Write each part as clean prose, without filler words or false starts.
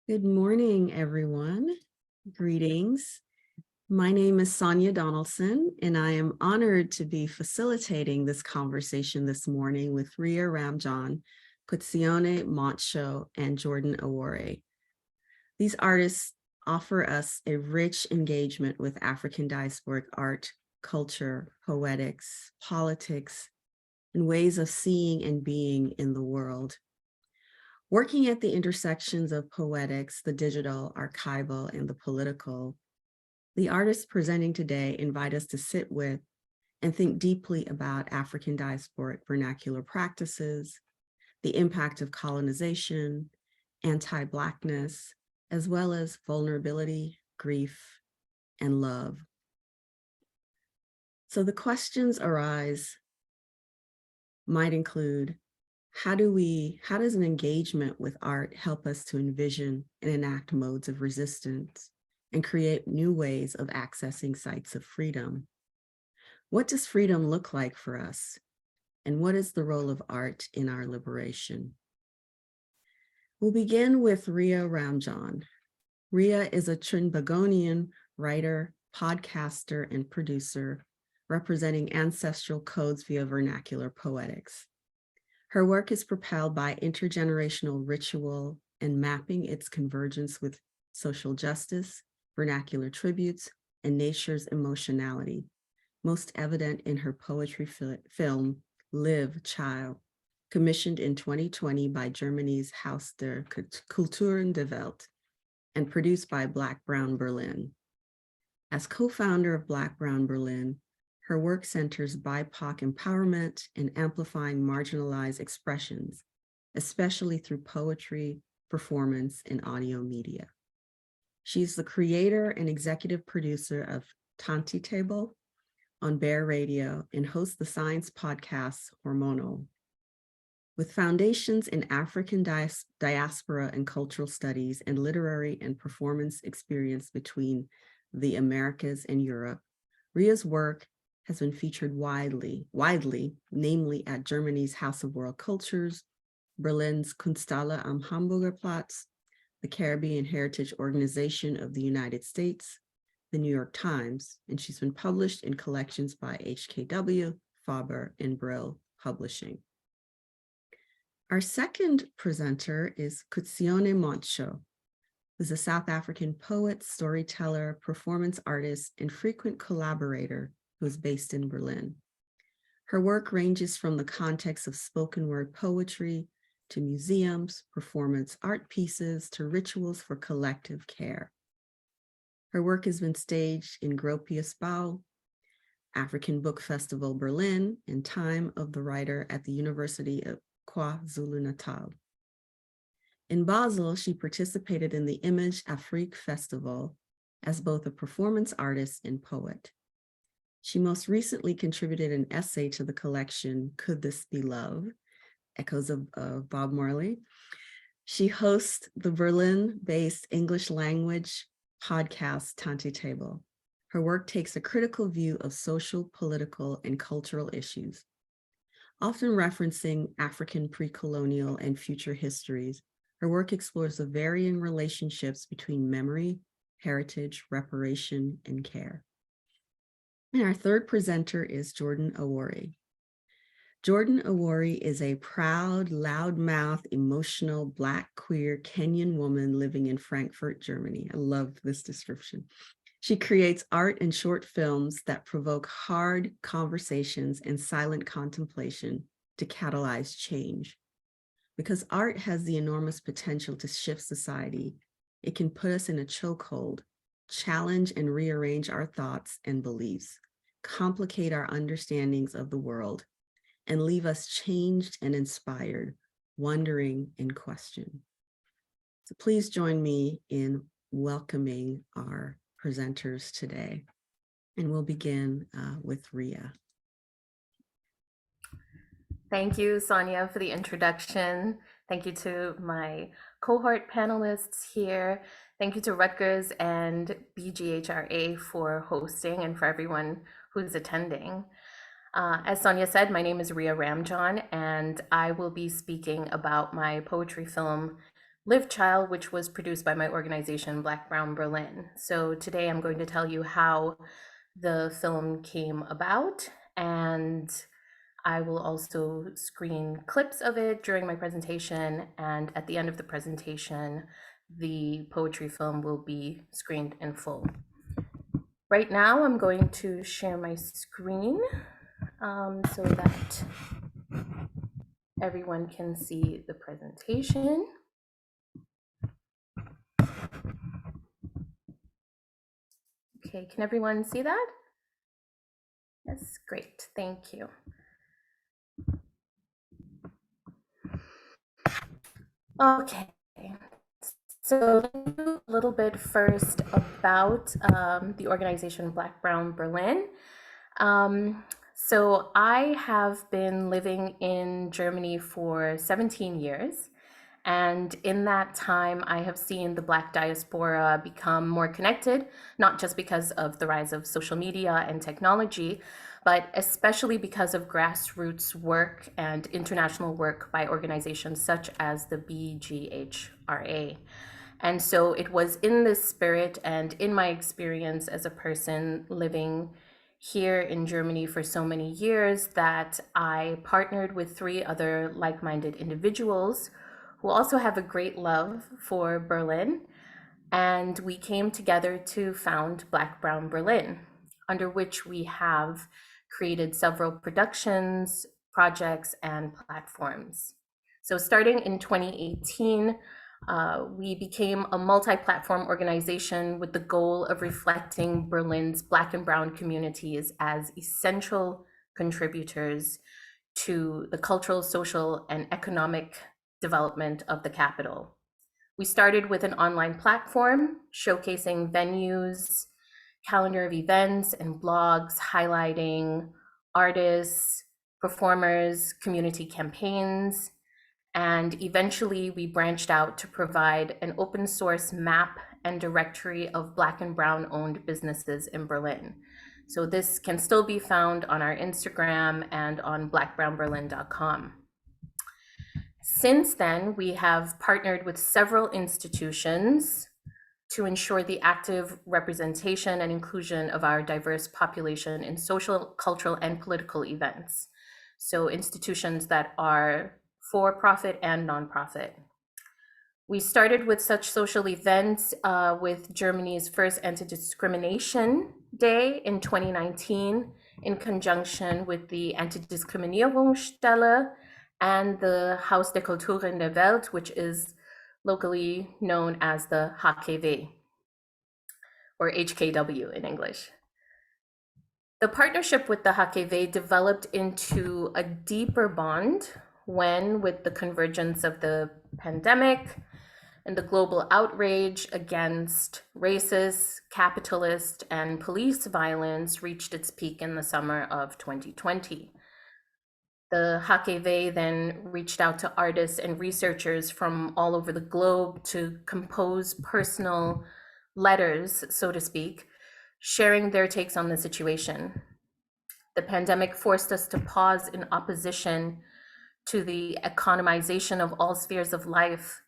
Good morning, everyone. Greetings. My name is Sonya Donaldson, and I am honored to be facilitating this conversation this morning with Rhea Ramjohn, Goitseone, Montsho, and Jordan Awori. These artists offer us a rich engagement with African diasporic art, culture, poetics, politics, and ways of seeing and being in the world. Working at the intersections of poetics, the digital, archival, and the political, the artists presenting today invite us to sit with and think deeply about African diasporic vernacular practices, the impact of colonization, anti-Blackness, as well as vulnerability, grief, and love. So the questions arise might include, how does an engagement with art help us to envision and enact modes of resistance and create new ways of accessing sites of freedom? What does freedom look like for us? And what is the role of art in our liberation? We'll begin with Rhea Ramjohn. Rhea is a Trinbagonian writer, podcaster, and producer representing ancestral codes via vernacular poetics. Her work is propelled by intergenerational ritual and mapping its convergence with social justice, vernacular tributes, and nature's emotionality, most evident in her poetry film, Live, Child, commissioned in 2020 by Germany's Haus der Kulturen der Welt and produced by Black Brown Berlin. As co-founder of Black Brown Berlin, her work centers BIPOC empowerment and amplifying marginalized expressions, especially through poetry, performance, and audio media. She's the creator and executive producer of Tanti Table on Bear Radio and hosts the science podcast Hormonal. With foundations in African diaspora and cultural studies and literary and performance experience between the Americas and Europe, Rhea's work has been featured widely, namely at Germany's House of World Cultures, Berlin's Kunsthalle am Hamburger Platz, the Caribbean Heritage Organization of the United States, the New York Times, and she's been published in collections by HKW, Faber, and Brill Publishing. Our second presenter is Goitseone Montsho, who's a South African poet, storyteller, performance artist, and frequent collaborator who's based in Berlin. Her work ranges from the context of spoken word poetry to museums, performance art pieces, to rituals for collective care. Her work has been staged in Gropius Bau, African Book Festival Berlin, and Time of the Writer at the University of KwaZulu-Natal. In Basel, she participated in the Image Afrique Festival as both a performance artist and poet. She most recently contributed an essay to the collection, Could This Be Love? Echoes of Bob Marley. She hosts the Berlin-based English language podcast Tanti Table. Her work takes a critical view of social, political, and cultural issues, often referencing African pre-colonial and future histories. Her work explores the varying relationships between memory, heritage, reparation, and care. And our third presenter is Jordan Awori. Jordan Awori is a proud, loudmouth, emotional, Black, queer Kenyan woman living in Frankfurt, Germany. I love this description. She creates art and short films that provoke hard conversations and silent contemplation to catalyze change. Because art has the enormous potential to shift society, it can put us in a chokehold, challenge and rearrange our thoughts and beliefs, complicate our understandings of the world, and leave us changed and inspired, wondering and questioned. So please join me in welcoming our presenters today. And we'll begin with Rhea. Thank you, Sonya, for the introduction. Thank you to my cohort panelists here. Thank you to Rutgers and BGHRA for hosting and for everyone who's attending. As Sonya said, my name is Rhea Ramjohn, and I will be speaking about my poetry film, Live Child, which was produced by my organization, Black Brown Berlin. So today I'm going to tell you how the film came about, and I will also screen clips of it during my presentation, and at the end of the presentation, the poetry film will be screened in full. Right now, I'm going to share my screen so that everyone can see the presentation. Okay, can everyone see that? Yes, great, thank you. Okay, so a little bit first about the organization Black Brown Berlin. So I have been living in Germany for 17 years. And in that time, I have seen the Black diaspora become more connected, not just because of the rise of social media and technology, but especially because of grassroots work and international work by organizations such as the BGHRA. And so it was in this spirit and in my experience as a person living here in Germany for so many years that I partnered with 3 other like-minded individuals who also have a great love for Berlin. And we came together to found Black Brown Berlin, under which we have created several productions, projects, and platforms. So starting in 2018, we became a multi-platform organization with the goal of reflecting Berlin's Black and Brown communities as essential contributors to the cultural, social, and economic development of the capital. We started with an online platform showcasing venues, calendar of events, and blogs highlighting artists, performers, community campaigns, and eventually we branched out to provide an open source map and directory of Black and Brown owned businesses in Berlin. So this can still be found on our Instagram and on blackbrownberlin.com. Since then, we have partnered with several institutions to ensure the active representation and inclusion of our diverse population in social, cultural, and political events. So institutions that are for-profit and nonprofit. We started with such social events with Germany's first Anti-Discrimination Day in 2019 in conjunction with the Antidiskriminierungsstelle and the Haus der Kulturen der Welt, which is locally known as the HKW, or HKW in English. The partnership with the HKW developed into a deeper bond when, with the convergence of the pandemic and the global outrage against racist, capitalist, and police violence reached its peak in the summer of 2020. The HKW then reached out to artists and researchers from all over the globe to compose personal letters, so to speak, sharing their takes on the situation. The pandemic forced us to pause in opposition to the economization of all spheres of life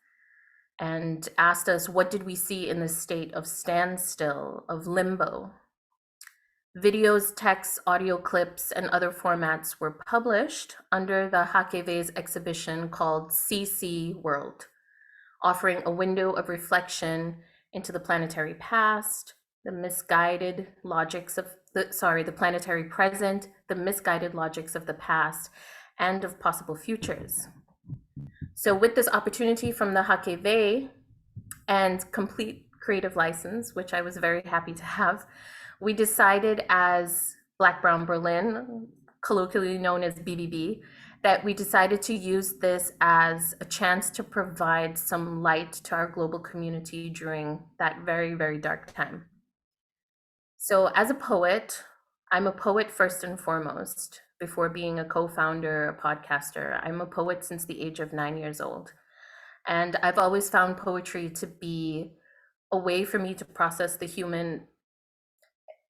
and asked us, what did we see in this state of standstill, of limbo? Videos, texts, audio clips, and other formats were published under the HKW's exhibition called CC World, offering a window of reflection into the planetary past, the misguided logics of the planetary present, the misguided logics of the past, and of possible futures. So with this opportunity from the HKW and complete creative license, which I was very happy to have, we decided as Black Brown Berlin, colloquially known as BBB, that we decided to use this as a chance to provide some light to our global community during that very, very dark time. So as a poet, I'm a poet first and foremost. Before being a co-founder, a podcaster, I'm a poet since the age of 9 years old. And I've always found poetry to be a way for me to process the human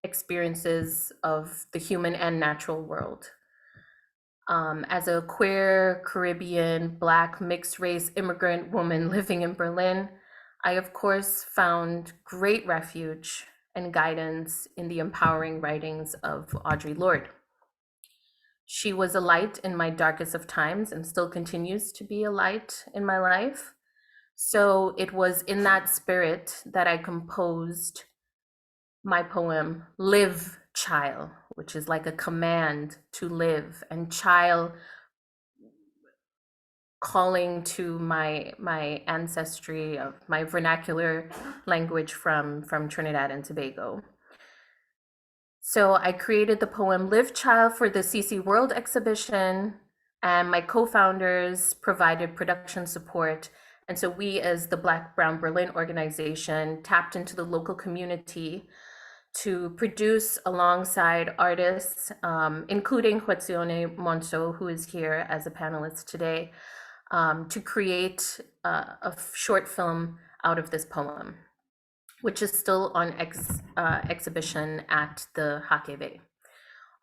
experiences of the human and natural world. As a queer, Caribbean, Black, mixed race immigrant woman living in Berlin, I, of course, found great refuge and guidance in the empowering writings of Audre Lorde. She was a light in my darkest of times and still continues to be a light in my life. So it was in that spirit that I composed my poem, Live, Child, which is like a command to live, and child calling to my ancestry of my vernacular language from Trinidad and Tobago. So I created the poem Live Child for the CC World exhibition, and my co-founders provided production support. And so we, as the Black Brown Berlin organization, tapped into the local community to produce alongside artists, including Goitseone Montsho, who is here as a panelist today, to create a short film out of this poem, which is still on exhibition at the Hakebe.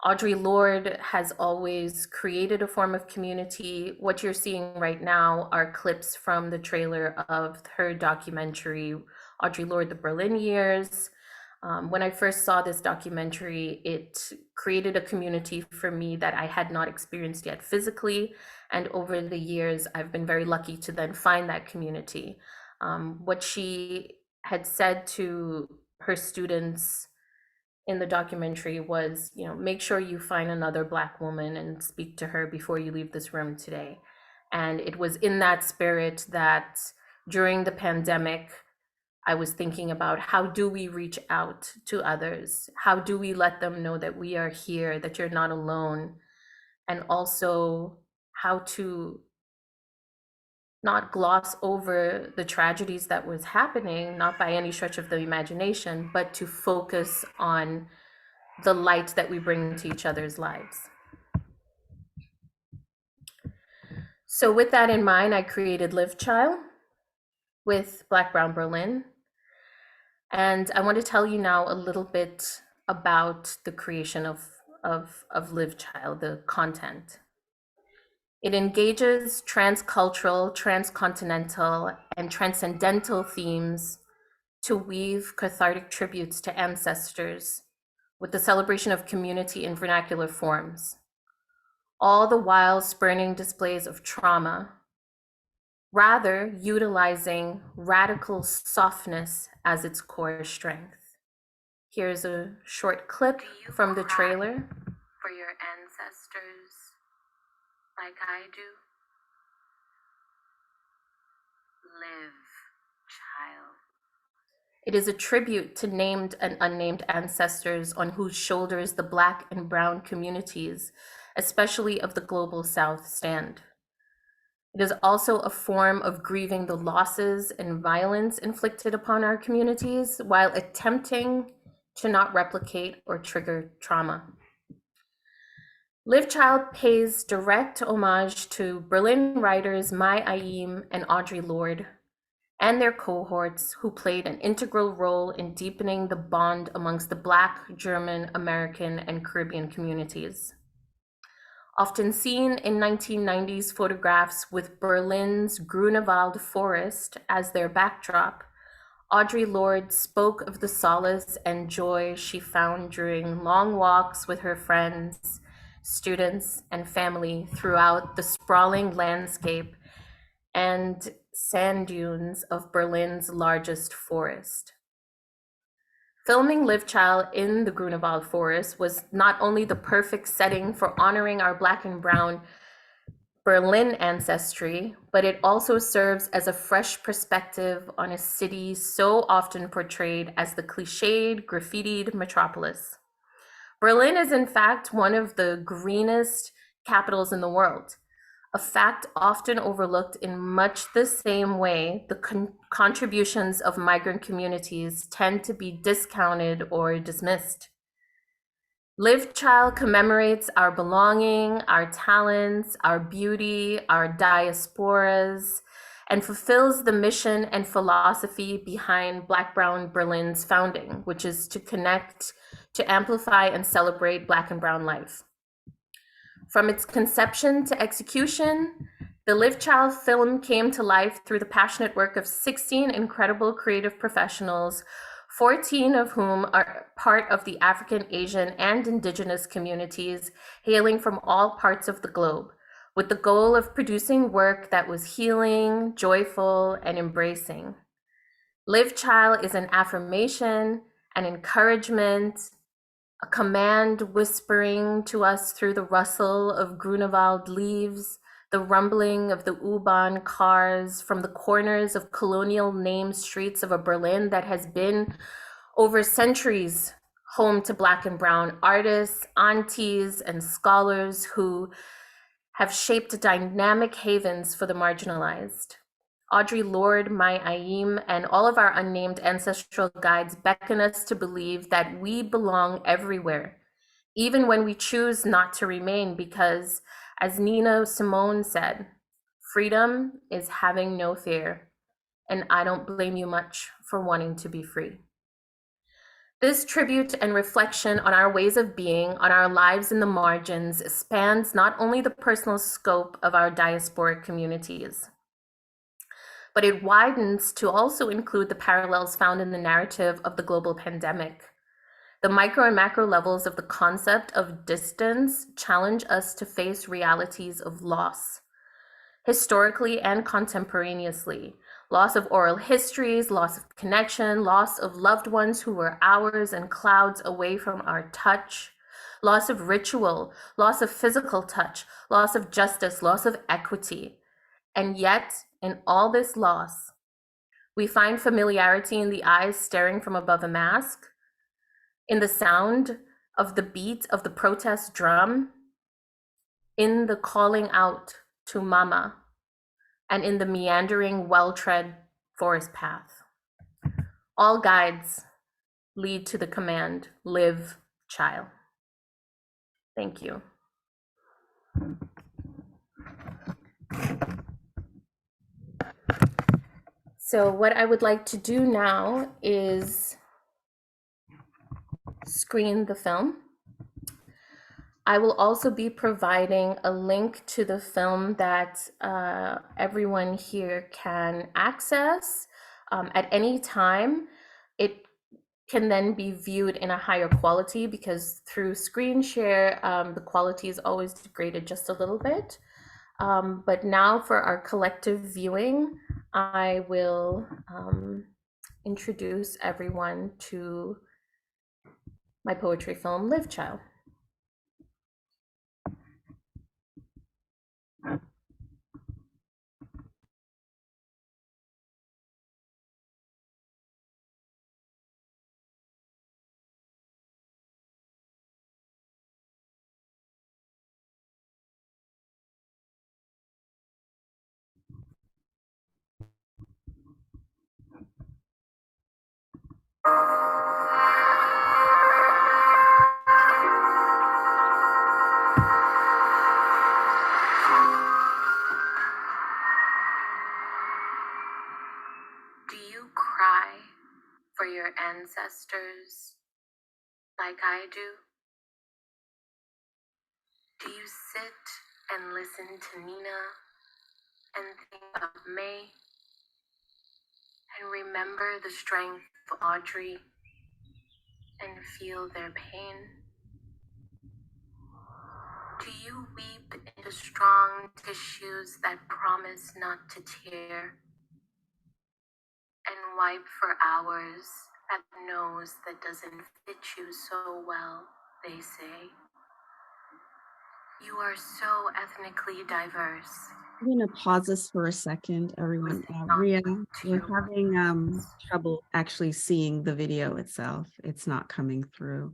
Audre Lorde has always created a form of community. What you're seeing right now are clips from the trailer of her documentary, Audre Lorde, The Berlin Years. When I first saw this documentary, it created a community for me that I had not experienced yet physically. And over the years, I've been very lucky to then find that community. What she had said to her students in the documentary was, make sure you find another Black woman and speak to her before you leave this room today. And it was in that spirit that during the pandemic, I was thinking about how do we reach out to others? How do we let them know that we are here, that you're not alone? And also how to not gloss over the tragedies that was happening, not by any stretch of the imagination, but to focus on the light that we bring to each other's lives. So with that in mind, I created Live Child with Black Brown Berlin. And I want to tell you now a little bit about the creation of Live Child, the content. It engages transcultural, transcontinental, and transcendental themes to weave cathartic tributes to ancestors with the celebration of community in vernacular forms, all the while spurning displays of trauma, rather utilizing radical softness as its core strength. Here's a short clip from the trailer. For your ancestors, like I do. Live, child. It is a tribute to named and unnamed ancestors on whose shoulders the Black and Brown communities, especially of the Global South, stand. It is also a form of grieving the losses and violence inflicted upon our communities while attempting to not replicate or trigger trauma. Live Child pays direct homage to Berlin writers Mai Ayim and Audre Lorde and their cohorts who played an integral role in deepening the bond amongst the Black, German, American, and Caribbean communities. Often seen in 1990s photographs with Berlin's Grunewald forest as their backdrop, Audre Lorde spoke of the solace and joy she found during long walks with her friends, students, and family throughout the sprawling landscape and sand dunes of Berlin's largest forest. Filming Live Child in the Grunewald forest was not only the perfect setting for honoring our Black and Brown Berlin ancestry, but it also serves as a fresh perspective on a city so often portrayed as the cliched, graffitied metropolis. Berlin is in fact one of the greenest capitals in the world, a fact often overlooked in much the same way the contributions of migrant communities tend to be discounted or dismissed. Live Child commemorates our belonging, our talents, our beauty, our diasporas, and fulfills the mission and philosophy behind Black Brown Berlin's founding, which is to connect, to amplify, and celebrate Black and Brown life. From its conception to execution, the Live Child film came to life through the passionate work of 16 incredible creative professionals, 14 of whom are part of the African, Asian, and Indigenous communities hailing from all parts of the globe, with the goal of producing work that was healing, joyful, and embracing. Live Child is an affirmation, an encouragement, a command whispering to us through the rustle of Grunewald leaves, the rumbling of the U-Bahn cars from the corners of colonial named streets of a Berlin that has been over centuries home to Black and Brown artists, aunties, and scholars who have shaped dynamic havens for the marginalized. Audre Lorde, Mai Ayim, and all of our unnamed ancestral guides beckon us to believe that we belong everywhere, even when we choose not to remain, because, as Nina Simone said, freedom is having no fear, and I don't blame you much for wanting to be free. This tribute and reflection on our ways of being, on our lives in the margins, spans not only the personal scope of our diasporic communities, but it widens to also include the parallels found in the narrative of the global pandemic. The micro and macro levels of the concept of distance challenge us to face realities of loss, historically and contemporaneously. Loss of oral histories, loss of connection, loss of loved ones who were hours and clouds away from our touch, loss of ritual, loss of physical touch, loss of justice, loss of equity. And yet, in all this loss, we find familiarity in the eyes staring from above a mask, in the sound of the beat of the protest drum, in the calling out to mama, and in the meandering, well-tread forest path. All guides lead to the command, live, child. Thank you. So what I would like to do now is screen the film. I will also be providing a link to the film that everyone here can access at any time. It can then be viewed in a higher quality because through screen share, the quality is always degraded just a little bit. But now for our collective viewing, I will introduce everyone to my poetry film, Live Child. Do you cry for your ancestors like I do? Do you sit and listen to Nina and think of May and remember the strength of Audrey and feel their pain? Do you weep into strong tissues that promise not to tear and wipe for hours at the nose that doesn't fit you so well, they say? You are so ethnically diverse. I'm going to pause this for a second, everyone. Rhea, we're having trouble actually seeing the video itself. It's not coming through.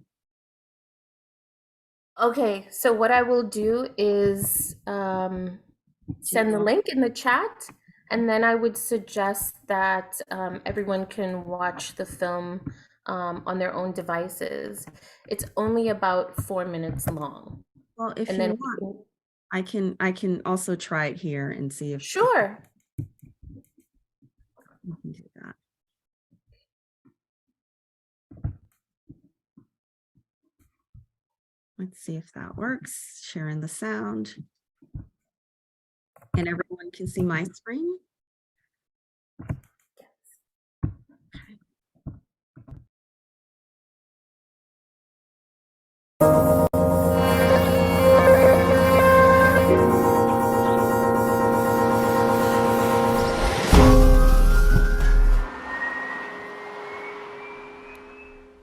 Okay, so what I will do is send the link in the chat, and then I would suggest that everyone can watch the film on their own devices. It's only about 4 minutes long. Well, if you want, I can also try it here and see if sure. We can do that. Let's see if that works. Sharing the sound. And everyone can see my screen.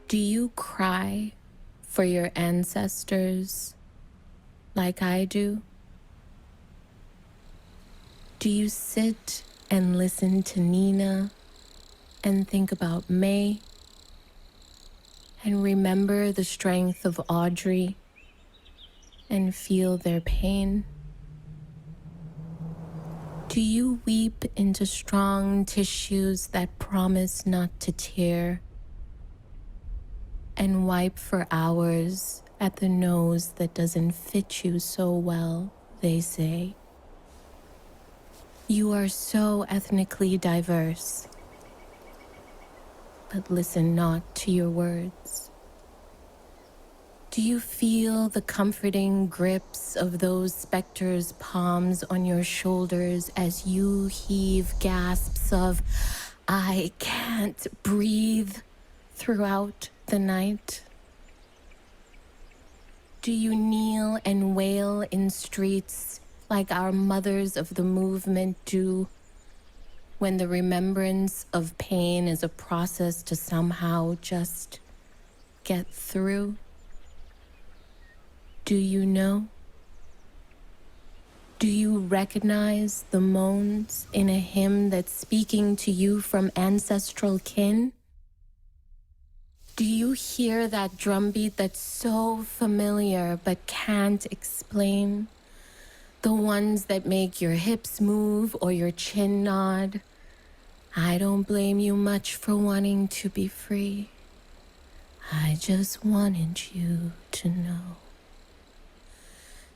Do you cry for your ancestors like I do? Do you sit and listen to Nina and think about May and remember the strength of Audrey and feel their pain? Do you weep into strong tissues that promise not to tear and wipe for hours at the nose that doesn't fit you so well, they say? You are so ethnically diverse, but listen not to your words. Do you feel the comforting grips of those specters' palms on your shoulders as you heave gasps of, "I can't breathe," throughout the night? Do you kneel and wail in streets like our mothers of the movement do, when the remembrance of pain is a process to somehow just get through? Do you know? Do you recognize the moans in a hymn that's speaking to you from ancestral kin? Do you hear that drumbeat that's so familiar but can't explain? The ones that make your hips move or your chin nod? I don't blame you much for wanting to be free. I just wanted you to know.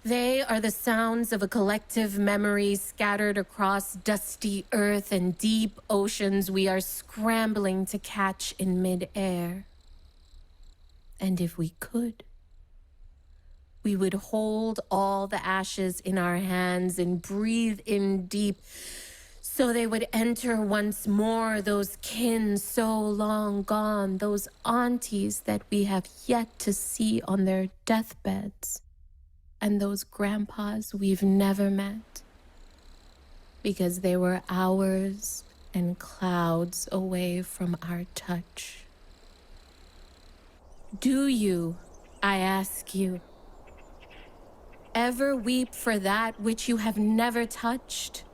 They are the sounds of a collective memory scattered across dusty earth and deep oceans we are scrambling to catch in midair. And if we could, we would hold all the ashes in our hands and breathe in deep, so they would enter once more, those kin so long gone, those aunties that we have yet to see on their deathbeds, and those grandpas we've never met, because they were hours and clouds away from our touch. Do you, I ask you, ever weep for that which you have never touched,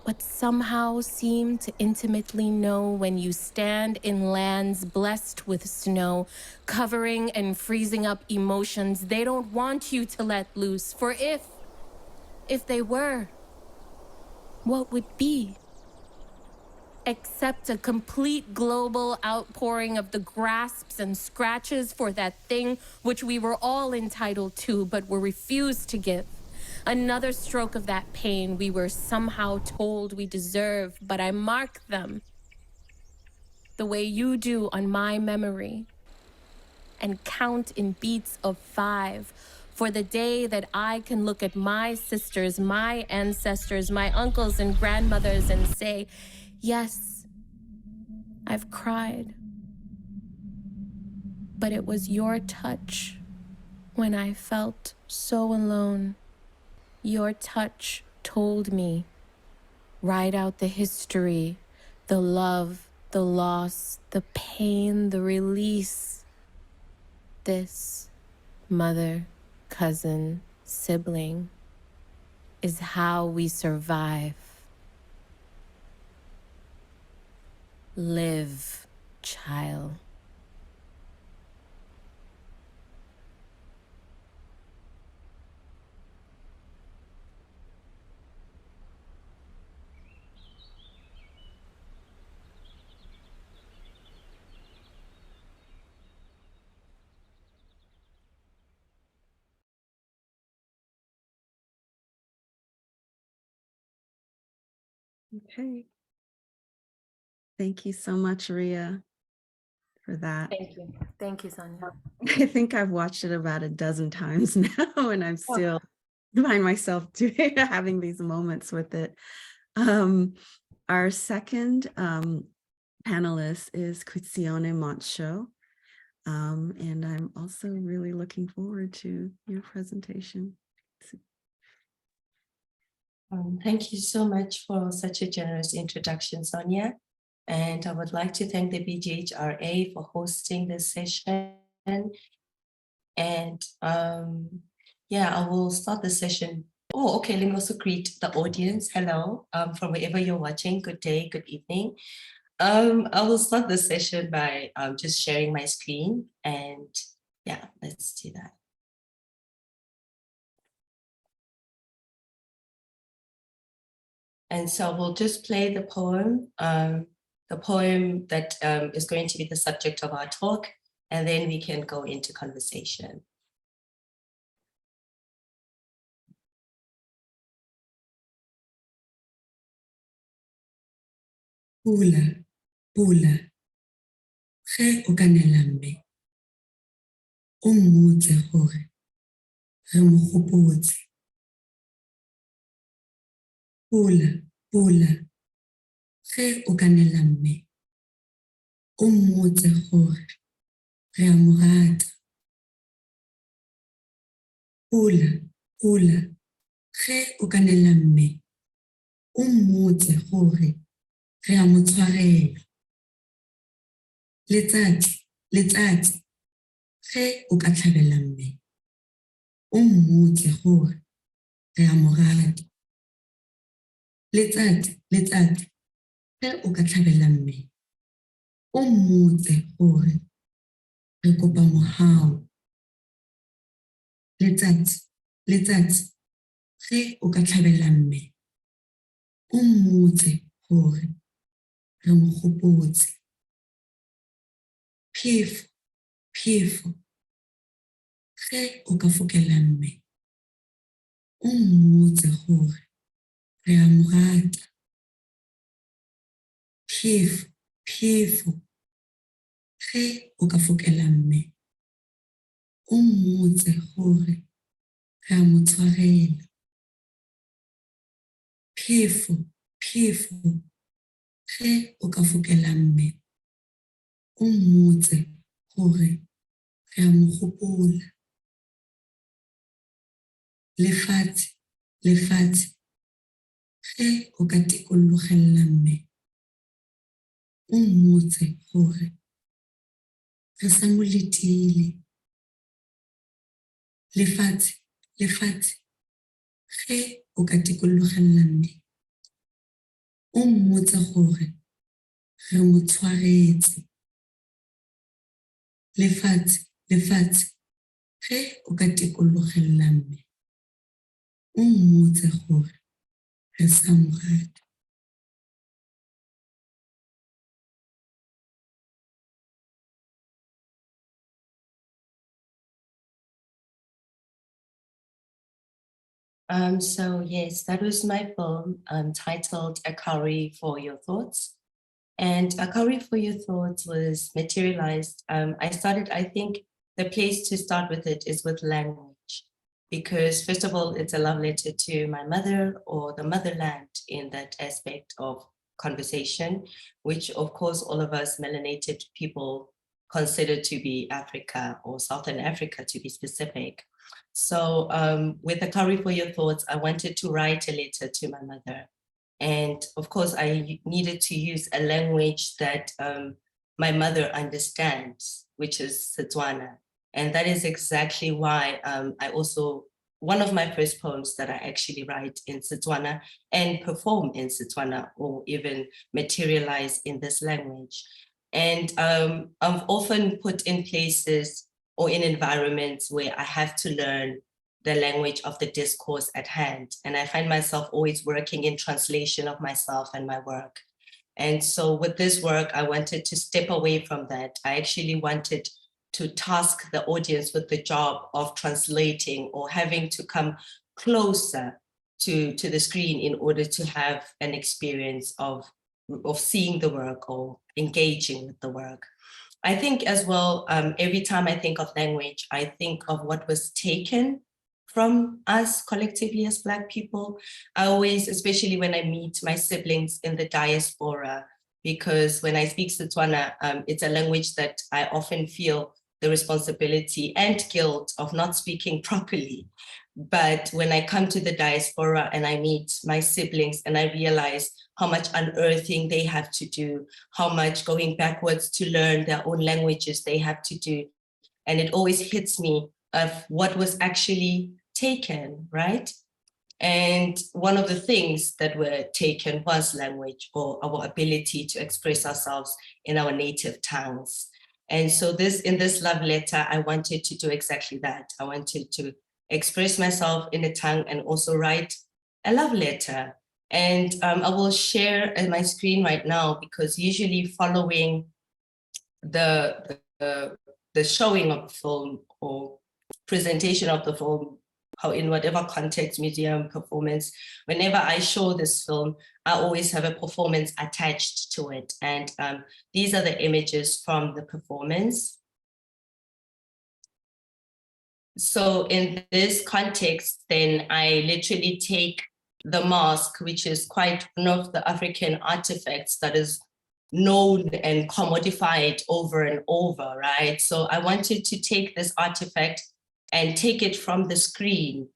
but somehow seem to intimately know when you stand in lands blessed with snow, covering and freezing up emotions they don't want you to let loose? For if they were, what would be? Except a complete global outpouring of the grasps and scratches for that thing which we were all entitled to but were refused to give. Another stroke of that pain we were somehow told we deserve, but I mark them the way you do on my memory and count in beats of 5 for the day that I can look at my sisters, my ancestors, my uncles and grandmothers and say, yes, I've cried, but it was your touch when I felt so alone. Your touch told me, write out the history, the love, the loss, the pain, the release. This mother, cousin, sibling is how we survive. Live, child. Okay. Thank you so much, Rhea, for that. Thank you. Thank you, Sonya. I think I've watched it about a dozen times now, and I'm still find myself having these moments with it. Our second panelist is Goitseone Montsho. And I'm also really looking forward to your presentation. Thank you so much for such a generous introduction, Sonya. And I would like to thank the BGHRA for hosting this session. And yeah, I will start the session. Oh, okay, let me also greet the audience. Hello, from wherever you're watching, good day, good evening. I will start the session by just sharing my screen, and yeah, let's do that. And so we'll just play the poem that is going to be the subject of our talk, and then we can go into conversation. Pula, pula, ge o ka nela mme, o mmotse gore re mo gopotse. Pula, pula, ge o ka nela mme, o mmotse gore re a mo rata. Pula, pula, ge o ka nela mme, o mmotse gore re a mo tshwarela. Letsatsi, letsatsi, ge o ka tlhabela mme, o mmotse gore re a mo rata. Letsatsi, letsatsi, ge o ka tlhabela mme, o mmotse gore re kopa mohau. Letsatsi, letsatsi, ge o ka tlhabela mme, o mmotse gore re mo gopotse. Phefo, phefo, ge o ka fokela mme, o mmotse gore re a mo rata. Phefo, phefo, ge o ka fokela mme, o mmotse gore re a mo tshwarela. Phefo, phefo, ge o ka fokela mme, o mmotse gore re a mo gopola. Lefatshe, lefatshe, ge o ka tikologela mme, o mmotse gore re sa mo letile. Lefatshe, lefatshe, ge o ka tikologela mme, o mmotse gore re mo tshwaretse. Lefatshe, lefatshe, ge o ka tikologela mme, o mmotse gore re sa mo rata. So yes, that was my poem titled A Curry for Your Thoughts. And A Curry for Your Thoughts was materialized. I think the place to start with it is with language, because first of all, it's a love letter to my mother, or the motherland in that aspect of conversation, which of course all of us melanated people consider to be Africa, or Southern Africa to be specific. So with A Curry for Your Thoughts, I wanted to write a letter to my mother. And of course, I needed to use a language that my mother understands, which is Setswana. And that is exactly why one of my first poems that I actually write in Setswana and perform in Setswana, or even materialize in this language. And I've often put in places or in environments where I have to learn the language of the discourse at hand. And I find myself always working in translation of myself and my work. And so with this work, I wanted to step away from that. I actually wanted to task the audience with the job of translating, or having to come closer to the screen in order to have an experience of seeing the work or engaging with the work. I think as well, every time I think of language, I think of what was taken from us collectively as Black people. I always, especially when I meet my siblings in the diaspora, because when I speak Setswana, it's a language that I often feel the responsibility and guilt of not speaking properly. But when I come to the diaspora and I meet my siblings and I realize how much unearthing they have to do, how much going backwards to learn their own languages they have to do. And it always hits me of what was actually taken, right? And one of the things that were taken was language, or our ability to express ourselves in our native tongues. And so in this love letter, I wanted to do exactly that. I wanted to express myself in a tongue and also write a love letter. And I will share my screen right now, because usually following the showing of the film or presentation of the film, how in whatever context, museum, performance, whenever I show this film, I always have a performance attached to it. And these are the images from the performance. So in this context, then I literally take the mask, which is quite one of the African artifacts that is known and commodified over and over, right? So I wanted to take this artifact and take it from the screen,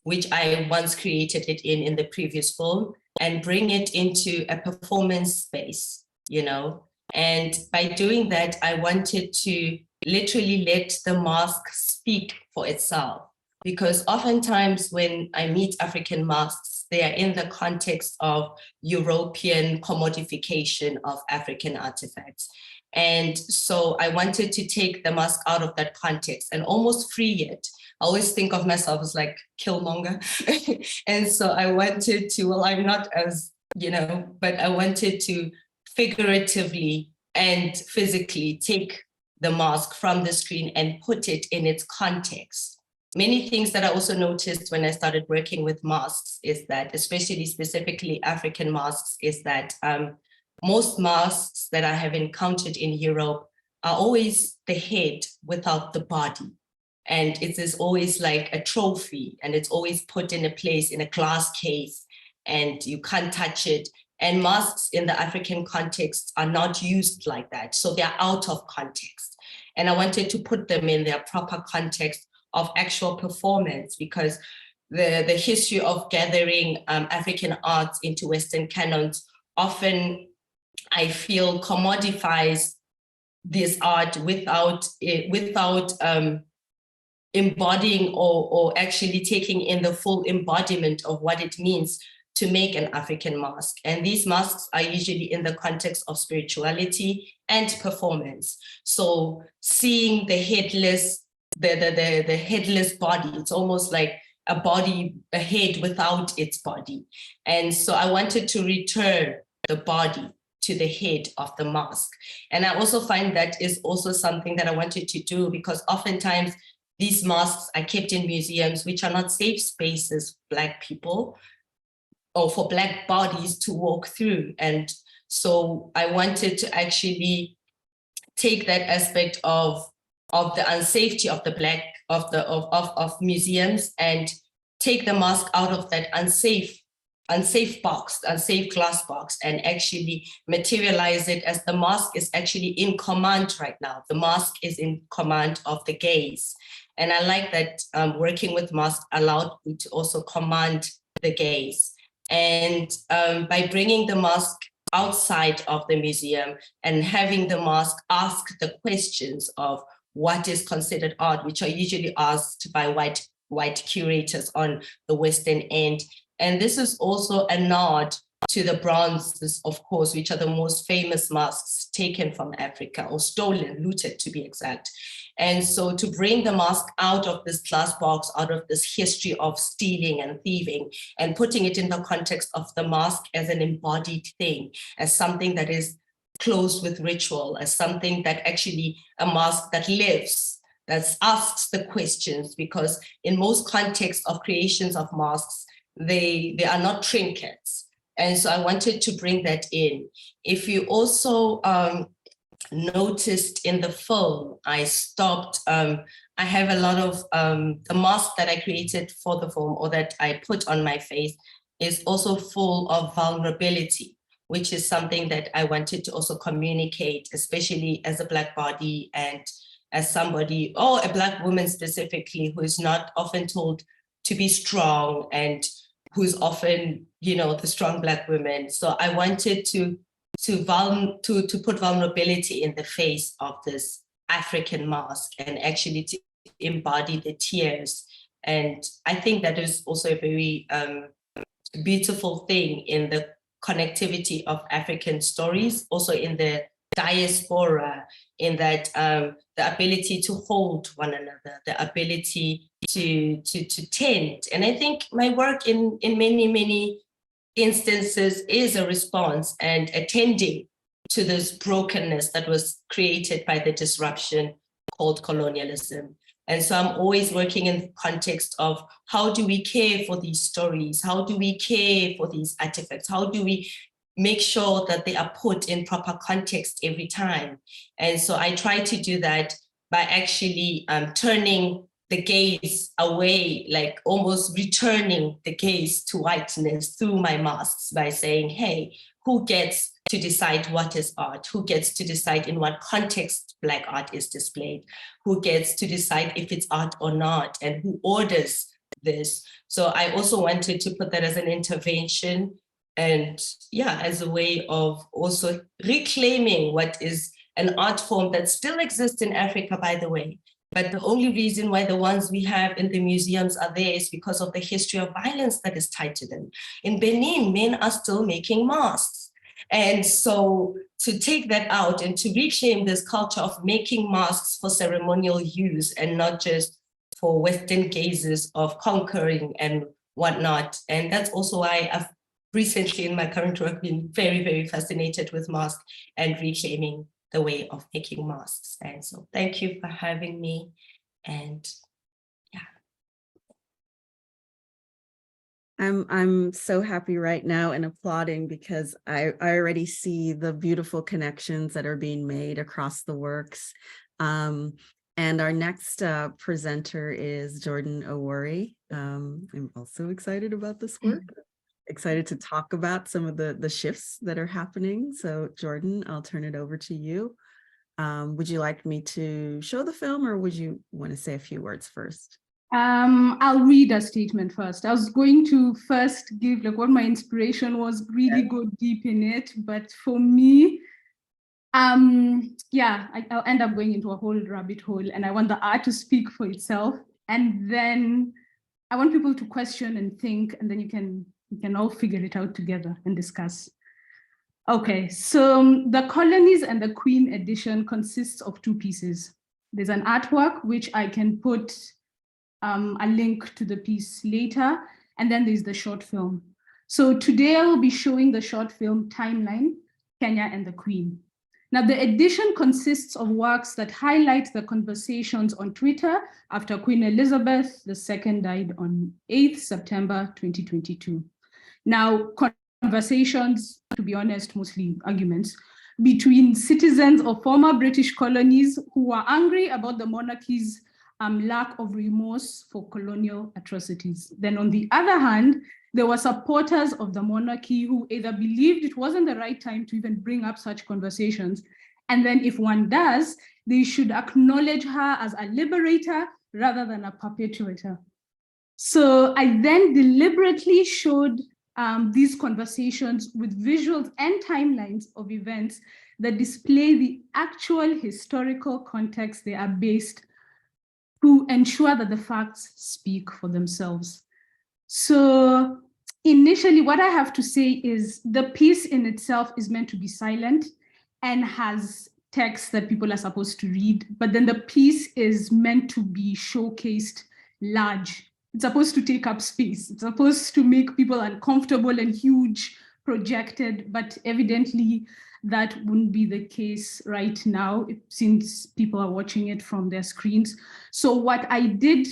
which I once created it in the previous film, and bring it into a performance space, you know? And by doing that, I wanted to literally let the mask speak for itself. Because oftentimes when I meet African masks, they are in the context of European commodification of African artifacts. And so I wanted to take the mask out of that context and almost free it. I always think of myself as like Killmonger. And so I wanted to, well, I'm not as, you know, but I wanted to figuratively and physically take the mask from the screen and put it in its context. Many things that I also noticed when I started working with masks is that, especially specifically African masks, is that most masks that I have encountered in Europe are always the head without the body. And it is always like a trophy, and it's always put in a place in a glass case, and you can't touch it. And masks in the African context are not used like that. So they're out of context. And I wanted to put them in their proper context of actual performance, because the history of gathering African arts into Western canons often, I feel, commodifies this art without embodying or actually taking in the full embodiment of what it means to make an African mask. And these masks are usually in the context of spirituality and performance. So seeing the headless, the headless body, it's almost like a body, a head without its body. And so I wanted to return the body to the head of the mask. And I also find that is also something that I wanted to do, because oftentimes these masks are kept in museums, which are not safe spaces for Black people or for Black bodies to walk through. And so I wanted to actually take that aspect of the unsafety of the of museums and take the mask out of that unsafe box, unsafe glass box, and actually materialize it as the mask is actually in command right now. The mask is in command of the gaze. And I like that working with masks allowed me to also command the gaze. And by bringing the mask outside of the museum and having the mask ask the questions of what is considered art, which are usually asked by white curators on the Western end. And this is also a nod to the bronzes, of course, which are the most famous masks taken from Africa, or stolen, looted to be exact. And so to bring the mask out of this glass box, out of this history of stealing and thieving, and putting it in the context of the mask as an embodied thing, as something that is closed with ritual, as something that actually, a mask that lives, that asks the questions, because in most contexts of creations of masks, they are not trinkets. And so I wanted to bring that in. If you also noticed in the film, I stopped. I have a lot of the mask that I created for the film, or that I put on my face, is also full of vulnerability, which is something that I wanted to also communicate, especially as a Black body and as somebody, or a Black woman specifically, who is not often told to be strong and who's often, you know, the strong Black woman. So I wanted to put vulnerability in the face of this African mask and actually to embody the tears. And I think that is also a very beautiful thing in the connectivity of African stories, also in the diaspora, in that the ability to hold one another, the ability to tend. And I think my work in many instances is a response and attending to this brokenness that was created by the disruption called colonialism. And so I'm always working in the context of how do we care for these stories? How do we care for these artifacts? How do we make sure that they are put in proper context every time? And so I try to do that by actually turning the gaze away, like almost returning the gaze to whiteness through my masks by saying, hey, who gets to decide what is art? Who gets to decide in what context Black art is displayed? Who gets to decide if it's art or not? And who orders this? So I also wanted to put that as an intervention, and yeah, as a way of also reclaiming what is an art form that still exists in Africa, by the way. But the only reason why the ones we have in the museums are there is because of the history of violence that is tied to them. In Benin, men are still making masks. And so to take that out and to reclaim this culture of making masks for ceremonial use and not just for Western gazes of conquering and whatnot. And that's also why I've recently in my current work been very fascinated with masks and reclaiming the way of making masks. And so thank you for having me. And yeah. I'm so happy right now and applauding because I already see the beautiful connections that are being made across the works. And our next presenter is Jordan Awori. I'm also excited about this work. Excited to talk about some of the shifts that are happening. So Jordan, I'll turn it over to you. Would you like me to show the film, or would you want to say a few words first? I'll read a statement first. I was going to first give like what my inspiration was, really go deep in it. But for me, yeah, I'll end up going into a whole rabbit hole, and I want the art to speak for itself. And then I want people to question and think, and then you can all figure it out together and discuss. Okay, so the Colonies and the Queen edition consists of two pieces. There's an artwork, which I can put a link to the piece later, and then there's the short film. So today I will be showing the short film Timeline, Kenya and the Queen. Now the edition consists of works that highlight the conversations on Twitter after Queen Elizabeth II died on 8th September 2022. Now, conversations, to be honest, mostly arguments, between citizens of former British colonies who were angry about the monarchy's lack of remorse for colonial atrocities. Then on the other hand, there were supporters of the monarchy who either believed it wasn't the right time to even bring up such conversations, and then if one does, they should acknowledge her as a liberator rather than a perpetuator. So I then deliberately showed these conversations with visuals and timelines of events that display the actual historical context they are based to ensure that the facts speak for themselves. So initially, what I have to say is the piece in itself is meant to be silent and has text that people are supposed to read, but then the piece is meant to be showcased large. It's supposed to take up space. It's supposed to make people uncomfortable and huge, projected, but evidently that wouldn't be the case right now since people are watching it from their screens. So what I did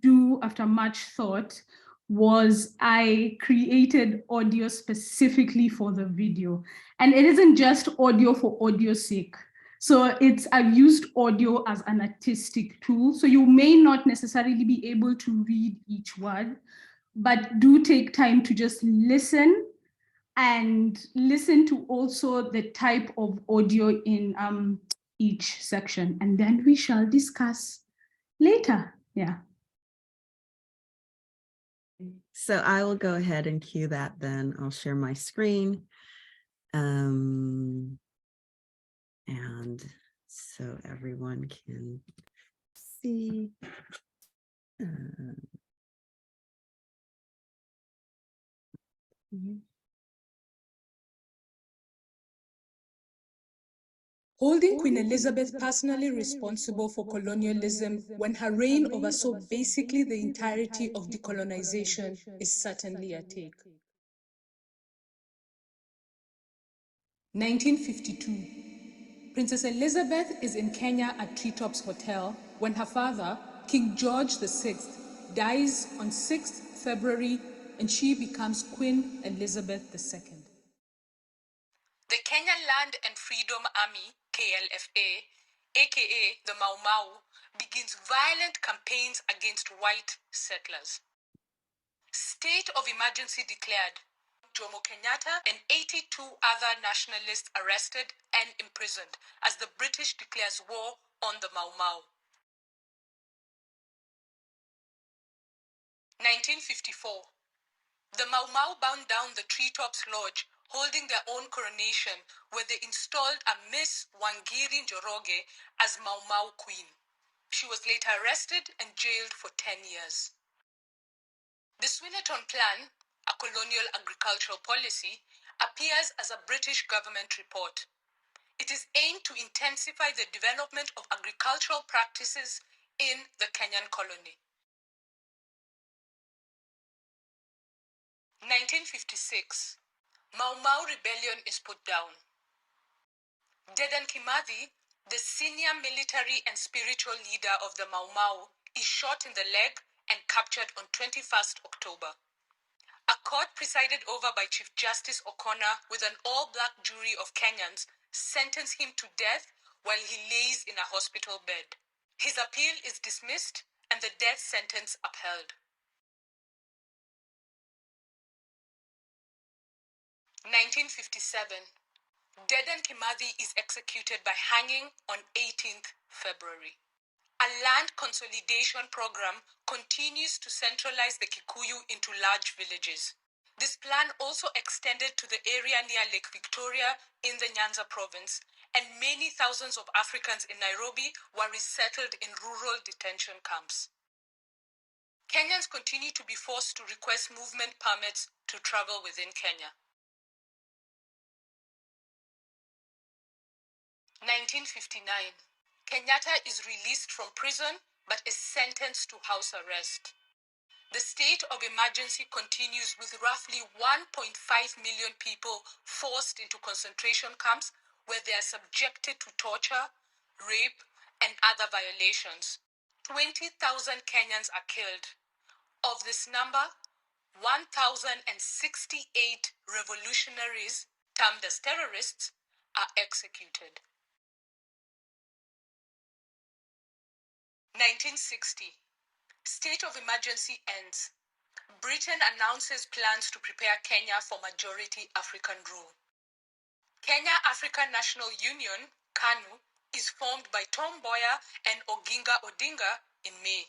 do after much thought was I created audio specifically for the video. And it isn't just audio for audio's sake. So I've used audio as an artistic tool. So you may not necessarily be able to read each word, but do take time to just listen and listen to also the type of audio in each section. And then we shall discuss later. Yeah. So I will go ahead and cue that then. I'll share my screen. And so everyone can see. Holding Queen Elizabeth personally responsible for colonialism when her reign oversaw basically the entirety of decolonization is certainly a take. 1952. Princess Elizabeth is in Kenya at Treetops Hotel when her father, King George VI, dies on 6th February and she becomes Queen Elizabeth II. The Kenya Land and Freedom Army, KLFA, aka the Mau Mau, begins violent campaigns against white settlers. State of emergency declared. Jomo Kenyatta and 82 other nationalists arrested and imprisoned as the British declares war on the Mau Mau. 1954. The Mau Mau bound down the Treetops Lodge, holding their own coronation, where they installed a Miss Wangiri Njoroge as Mau Mau Queen. She was later arrested and jailed for 10 years. The Swinnerton Plan, a colonial agricultural policy, appears as a British government report. It is aimed to intensify the development of agricultural practices in the Kenyan colony. 1956. Mau Mau rebellion is put down. Dedan Kimathi, the senior military and spiritual leader of the Mau Mau, is shot in the leg and captured on 21st October. A court presided over by Chief Justice O'Connor with an all-black jury of Kenyans sentenced him to death while he lays in a hospital bed. His appeal is dismissed and the death sentence upheld. 1957. Dedan Kimathi is executed by hanging on 18th February. A land consolidation program continues to centralize the Kikuyu into large villages. This plan also extended to the area near Lake Victoria in the Nyanza province, and many thousands of Africans in Nairobi were resettled in rural detention camps. Kenyans continue to be forced to request movement permits to travel within Kenya. 1959. Kenyatta is released from prison but is sentenced to house arrest. The state of emergency continues with roughly 1.5 million people forced into concentration camps where they are subjected to torture, rape, and other violations. 20,000 Kenyans are killed. Of this number, 1,068 revolutionaries, termed as terrorists, are executed. 1960. State of emergency ends. Britain announces plans to prepare Kenya for majority African rule. Kenya African National Union, KANU, is formed by Tom Mboya and Oginga Odinga in May.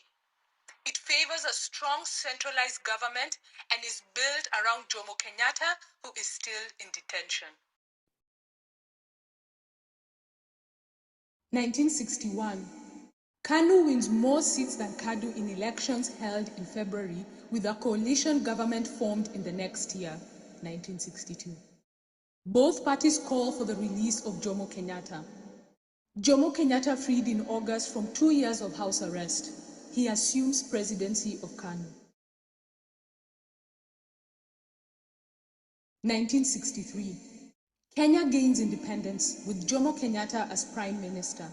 It favors a strong centralized government and is built around Jomo Kenyatta, who is still in detention. 1961. KANU wins more seats than KADU in elections held in February, with a coalition government formed in the next year, 1962. Both parties call for the release of Jomo Kenyatta. Jomo Kenyatta freed in August from 2 years of house arrest. He assumes presidency of KANU. 1963. Kenya gains independence with Jomo Kenyatta as Prime Minister.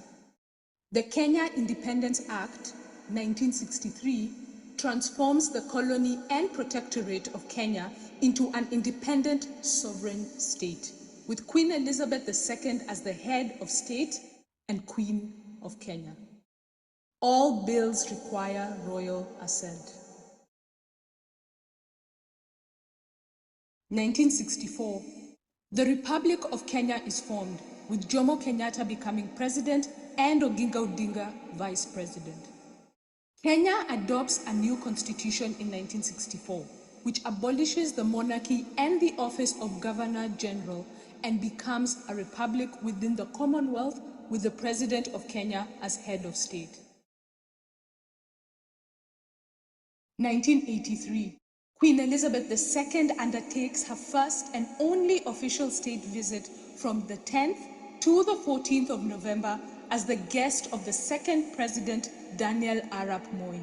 The Kenya Independence Act, 1963, transforms the colony and protectorate of Kenya into an independent sovereign state, with Queen Elizabeth II as the head of state and Queen of Kenya. All bills require royal assent. 1964. The Republic of Kenya is formed, with Jomo Kenyatta becoming president and Oginga Odinga vice president. Kenya adopts a new constitution in 1964, which abolishes the monarchy and the office of Governor General and becomes a republic within the Commonwealth with the President of Kenya as head of state. 1983. Queen Elizabeth II undertakes her first and only official state visit from the 10th to the 14th of November as the guest of the second President Daniel Arap Moi.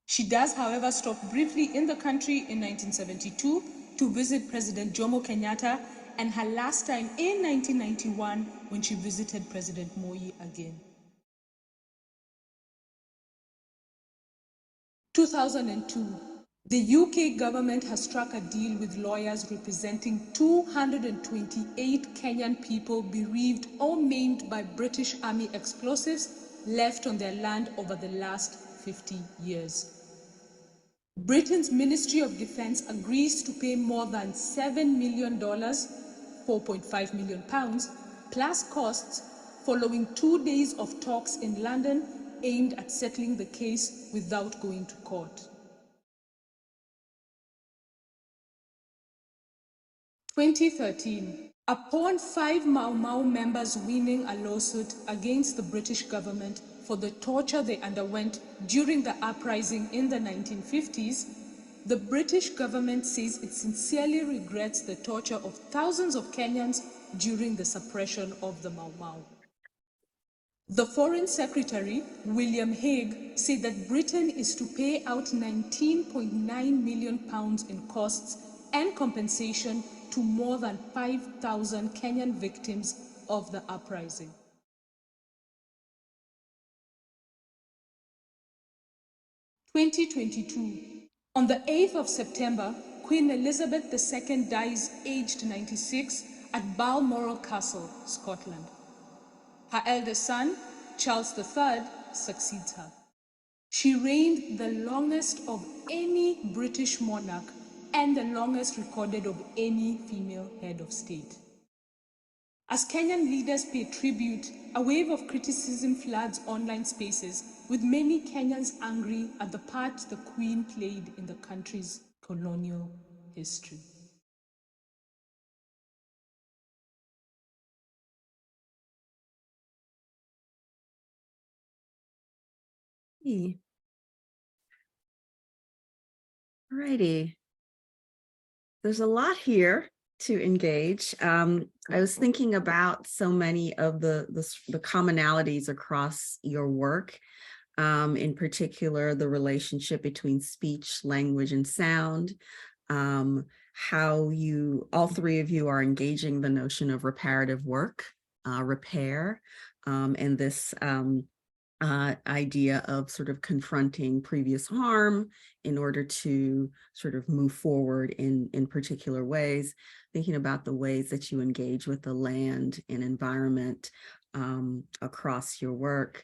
She does, however, stop briefly in the country in 1972 to visit President Jomo Kenyatta, and her last time in 1991 when she visited President Moi again. 2002. The UK government has struck a deal with lawyers representing 228 Kenyan people bereaved or maimed by British Army explosives left on their land over the last 50 years. Britain's Ministry of Defense agrees to pay more than $7 million, 4.5 million pounds, plus costs following 2 days of talks in London aimed at settling the case without going to court. 2013. Upon 5 Mau Mau members winning a lawsuit against the British government for the torture they underwent during the uprising in the 1950s, the British government says it sincerely regrets the torture of thousands of Kenyans during the suppression of the Mau Mau. The Foreign Secretary, William Hague, said that Britain is to pay out £19.9 million in costs and compensation to more than 5,000 Kenyan victims of the uprising. In 2022, on the 8th of September, Queen Elizabeth II dies aged 96 at Balmoral Castle, Scotland. Her eldest son, Charles III, succeeds her. She reigned the longest of any British monarch and the longest recorded of any female head of state. As Kenyan leaders pay tribute, a wave of criticism floods online spaces, with many Kenyans angry at the part the Queen played in the country's colonial history. Alrighty. There's a lot here to engage. I was thinking about so many of the commonalities across your work, in particular, the relationship between speech, language, and sound, how all three of you are engaging the notion of reparative work, repair, and this idea of sort of confronting previous harm in order to sort of move forward in particular ways, thinking about the ways that you engage with the land and environment across your work.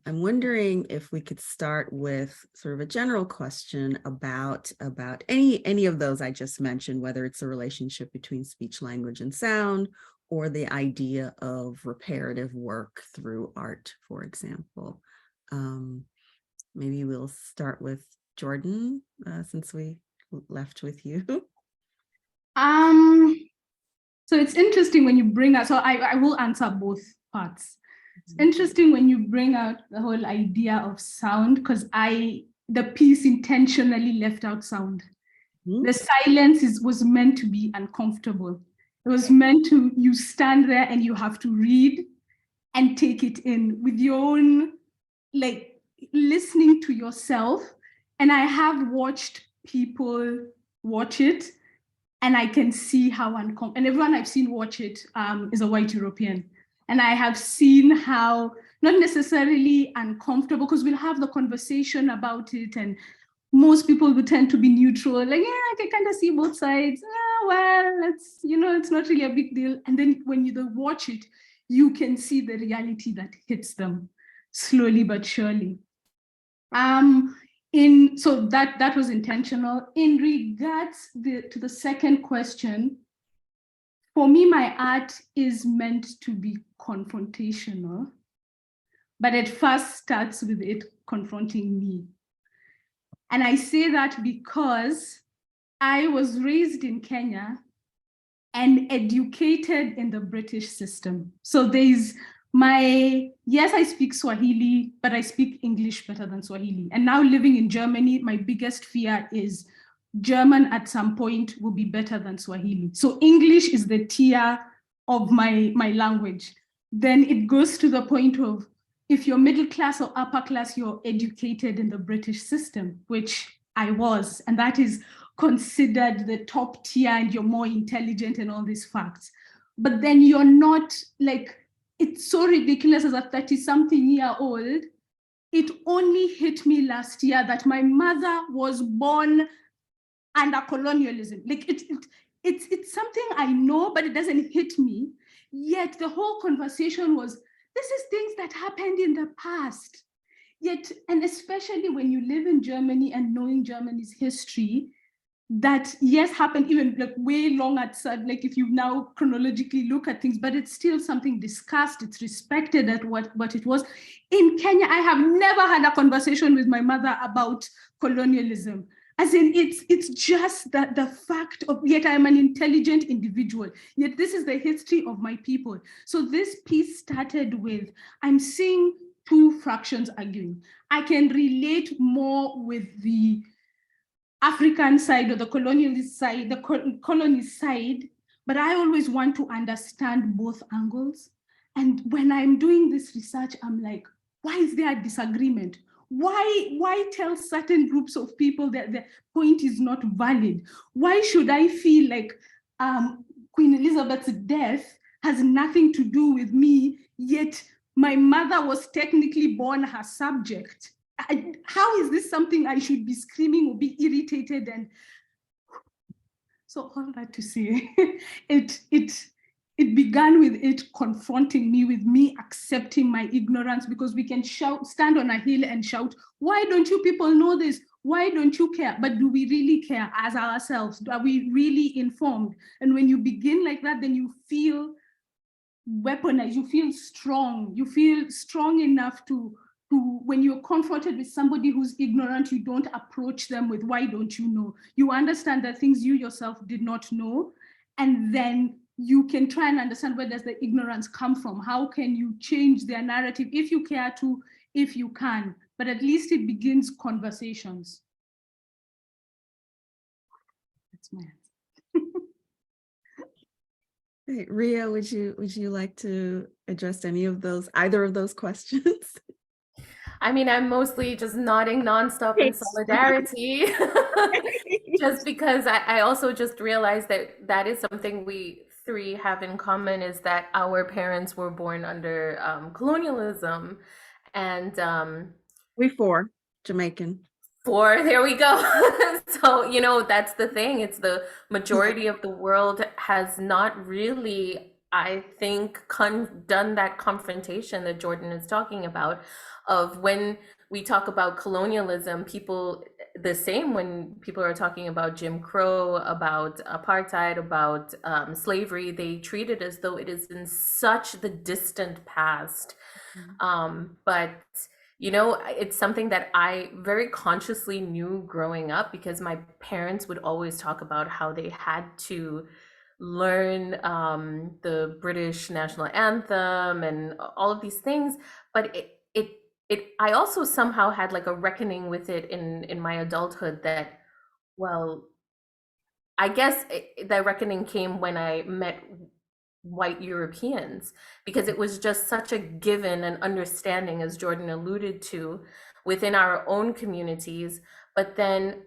I'm wondering if we could start with sort of a general question about any of those I just mentioned, whether it's a relationship between speech, language, and sound, or the idea of reparative work through art, for example. Maybe we'll start with Jordan, since we left with you. So it's interesting when you bring out, so I will answer both parts. It's interesting when you bring out the whole idea of sound, because the piece intentionally left out sound. The silence was meant to be uncomfortable. It was meant to, you stand there and you have to read and take it in with your own, like, listening to yourself. And I have watched people watch it, and I can see how uncomfortable, and everyone I've seen watch it is a white European. And I have seen how, not necessarily uncomfortable, because we'll have the conversation about it, and most people would tend to be neutral, like, yeah, I can kind of see both sides. Well, it's not really a big deal. And then when you watch it, you can see the reality that hits them slowly but surely. So that was intentional. In regards to the second question, for me, my art is meant to be confrontational, but it first starts with it confronting me. And I say that because I was raised in Kenya and educated in the British system. So yes, I speak Swahili, but I speak English better than Swahili. And now living in Germany, my biggest fear is German at some point will be better than Swahili. So English is the tier of my language. Then it goes to the point of, if you're middle class or upper class, you're educated in the British system, which I was, and that is considered the top tier and you're more intelligent and all these facts. But then you're not, like, it's so ridiculous as a 30-something-year-old. It only hit me last year that my mother was born under colonialism. Like it's something I know, but it doesn't hit me. Yet the whole conversation was, this is things that happened in the past. Yet, and especially when you live in Germany and knowing Germany's history, that yes happened even like way long outside, like if you now chronologically look at things, but it's still something discussed, it's respected at what it was. In Kenya, I have never had a conversation with my mother about colonialism. As in, it's just that the fact of, yet I'm an intelligent individual, yet this is the history of my people. So this piece started with, I'm seeing two fractions arguing. I can relate more with the African side or the colonialist side, the colonist side, but I always want to understand both angles. And when I'm doing this research, I'm like, why is there a disagreement? Why tell certain groups of people that the point is not valid? Why should I feel like Queen Elizabeth's death has nothing to do with me, yet my mother was technically born her subject? How is this something I should be screaming or be irritated? And so all that to say, it began with it confronting me, with me accepting my ignorance, because we can stand on a hill and shout, why don't you people know this? Why don't you care? But do we really care as ourselves? Are we really informed? And when you begin like that, then you feel weaponized, you feel strong enough to when you're confronted with somebody who's ignorant, you don't approach them with, why don't you know? You understand that things you yourself did not know, and then you can try and understand where does the ignorance come from? How can you change their narrative if you care to, if you can? But at least it begins conversations. That's my answer. Hey, Rhea, would you like to address either of those questions? I mean, I'm mostly just nodding nonstop in solidarity, just because I also just realized that that is something we three have in common, is that our parents were born under colonialism, and We four, Jamaican. there we go. So, you know, that's the thing. It's the majority of the world has not really, I think, done that confrontation that Jordan is talking about, of when we talk about colonialism, people, the same when people are talking about Jim Crow, about apartheid, about slavery, they treat it as though it is in such the distant past. But you know, it's something that I very consciously knew growing up, because my parents would always talk about how they had to learn the British national anthem and all of these things. But I also somehow had like a reckoning with it in my adulthood that, well, I guess that reckoning came when I met white Europeans, because it was just such a given and understanding, as Jordan alluded to, within our own communities. But then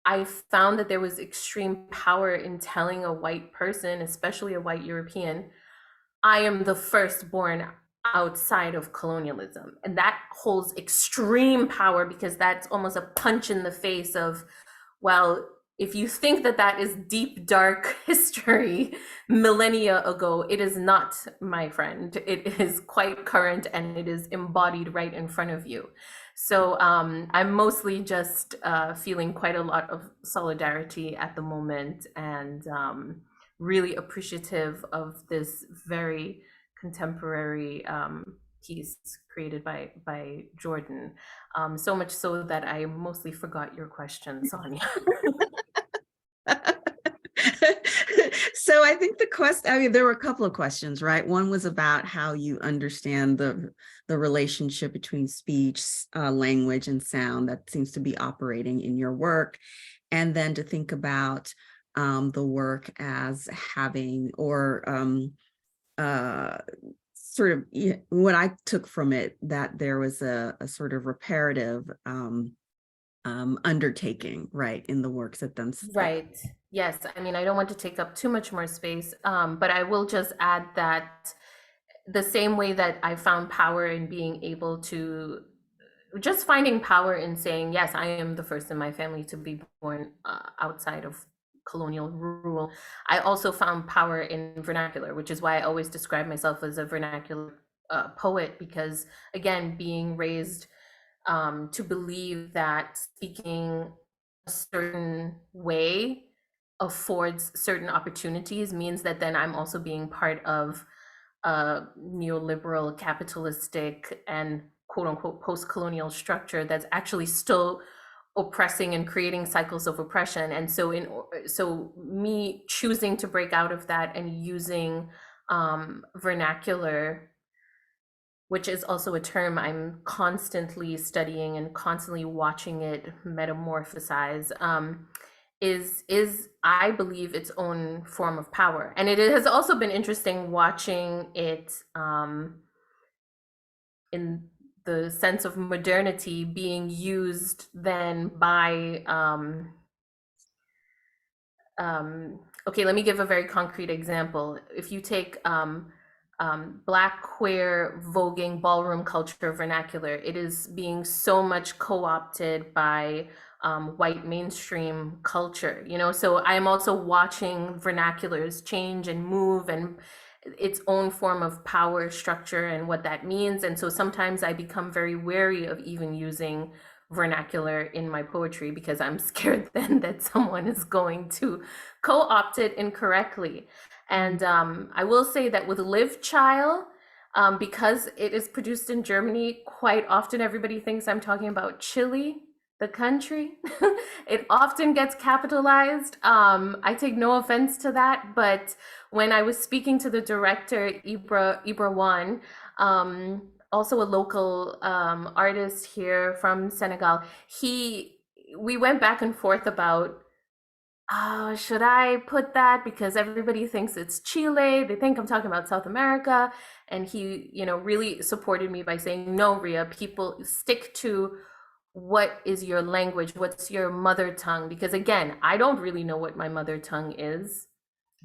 I found that there was extreme power in telling a white person, especially a white European, I am the firstborn outside of colonialism. And that holds extreme power, because that's almost a punch in the face of, well, if you think that that is deep, dark history millennia ago, it is not, my friend. It is quite current and it is embodied right in front of you. So I'm mostly just feeling quite a lot of solidarity at the moment, and really appreciative of this very contemporary piece created by Jordan. So much so that I mostly forgot your question, Sonya. So I think the question, I mean, there were a couple of questions, right? One was about how you understand the relationship between speech, language, and sound that seems to be operating in your work. And then to think about the work as having, or sort of what I took from it, that there was a sort of reparative undertaking, right, in the works at them. Right. Yes. I mean, I don't want to take up too much more space, but I will just add that the same way that I found power in being able to, just finding power in saying, yes, I am the first in my family to be born outside of colonial rule. I also found power in vernacular, which is why I always describe myself as a vernacular poet, because again, being raised to believe that speaking a certain way affords certain opportunities means that then I'm also being part of a neoliberal, capitalistic, and quote unquote post-colonial structure that's actually still oppressing and creating cycles of oppression. And so me choosing to break out of that and using vernacular, which is also a term I'm constantly studying and constantly watching it metamorphosize, is I believe its own form of power. And it has also been interesting watching it in the sense of modernity being used then by okay, let me give a very concrete example. If you take Black queer voguing ballroom culture vernacular, it is being so much co-opted by white mainstream culture, you know? So I'm also watching vernaculars change and move, and its own form of power structure and what that means. And so sometimes I become very wary of even using vernacular in my poetry because I'm scared then that someone is going to co-opt it incorrectly. And I will say that with Live Child, because it is produced in Germany, quite often everybody thinks I'm talking about Chile, the country. It often gets capitalized. I take no offense to that, but when I was speaking to the director, Ibra Wan, also a local artist here from Senegal, we went back and forth about, should I put that? Because everybody thinks it's Chile. They think I'm talking about South America. And he, you know, really supported me by saying, no, Rhea, people stick to what is your language? What's your mother tongue? Because again, I don't really know what my mother tongue is,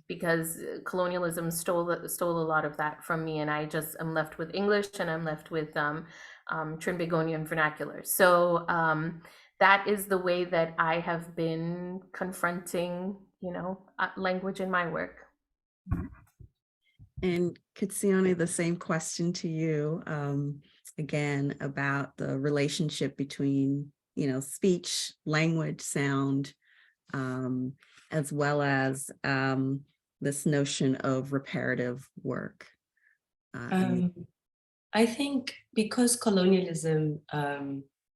because colonialism stole a lot of that from me. And I just am left with English, and I'm left with Trinbagonian vernacular. So that is the way that I have been confronting, you know, language in my work. And Goitseone, the same question to you, again, about the relationship between, you know, speech, language, sound, as well as this notion of reparative work. I think because colonialism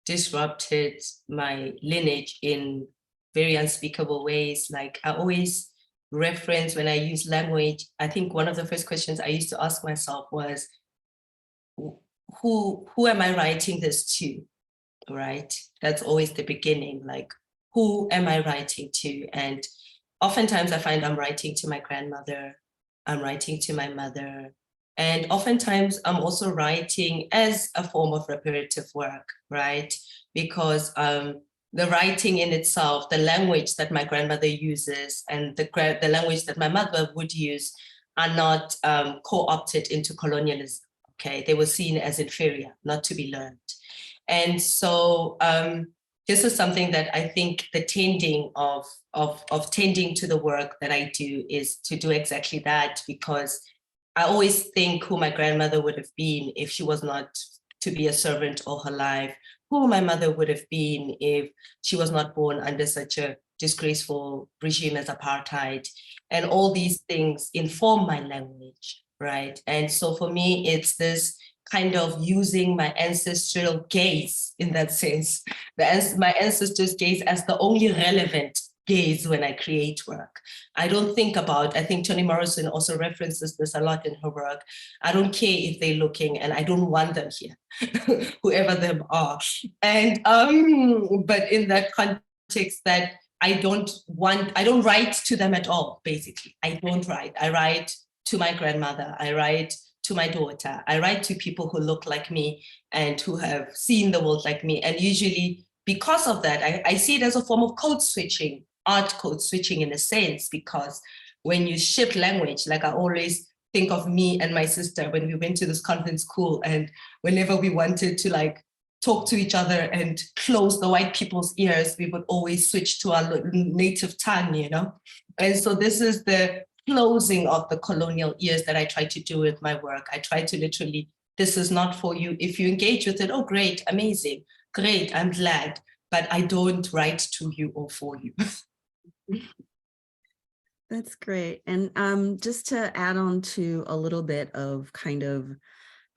disrupted my lineage in very unspeakable ways, like I always reference when I use language, I think one of the first questions I used to ask myself was, who am I writing this to, right? That's always the beginning, like, who am I writing to? And oftentimes I find I'm writing to my grandmother, I'm writing to my mother, and oftentimes I'm also writing as a form of reparative work, right? Because the writing in itself, the language that my grandmother uses and the language that my mother would use are not co-opted into colonialism, okay? They were seen as inferior, not to be learned. And so this is something that I think the tending of tending to the work that I do is to do exactly that, because I always think who my grandmother would have been if she was not to be a servant all her life, who my mother would have been if she was not born under such a disgraceful regime as apartheid. And all these things inform my language, right? And so for me, it's this kind of using my ancestral gaze in that sense, my ancestors' gaze as the only relevant gaze when I create work. I don't think about, I think Toni Morrison also references this a lot in her work. I don't care if they're looking, and I don't want them here, whoever them are. And but in that context that I don't write to them at all, basically. I don't write. I write to my grandmother. I write to my daughter. I write to people who look like me and who have seen the world like me. And usually because of that, I see it as a form of code switching, art code switching in a sense, because when you shift language, like I always think of me and my sister when we went to this convent school, and whenever we wanted to like talk to each other and close the white people's ears, we would always switch to our native tongue, you know? And so this is the closing of the colonial ears that I try to do with my work. I try to literally, this is not for you. If you engage with it, oh, great, amazing, great, I'm glad, but I don't write to you or for you. That's great. And just to add on to a little bit of kind of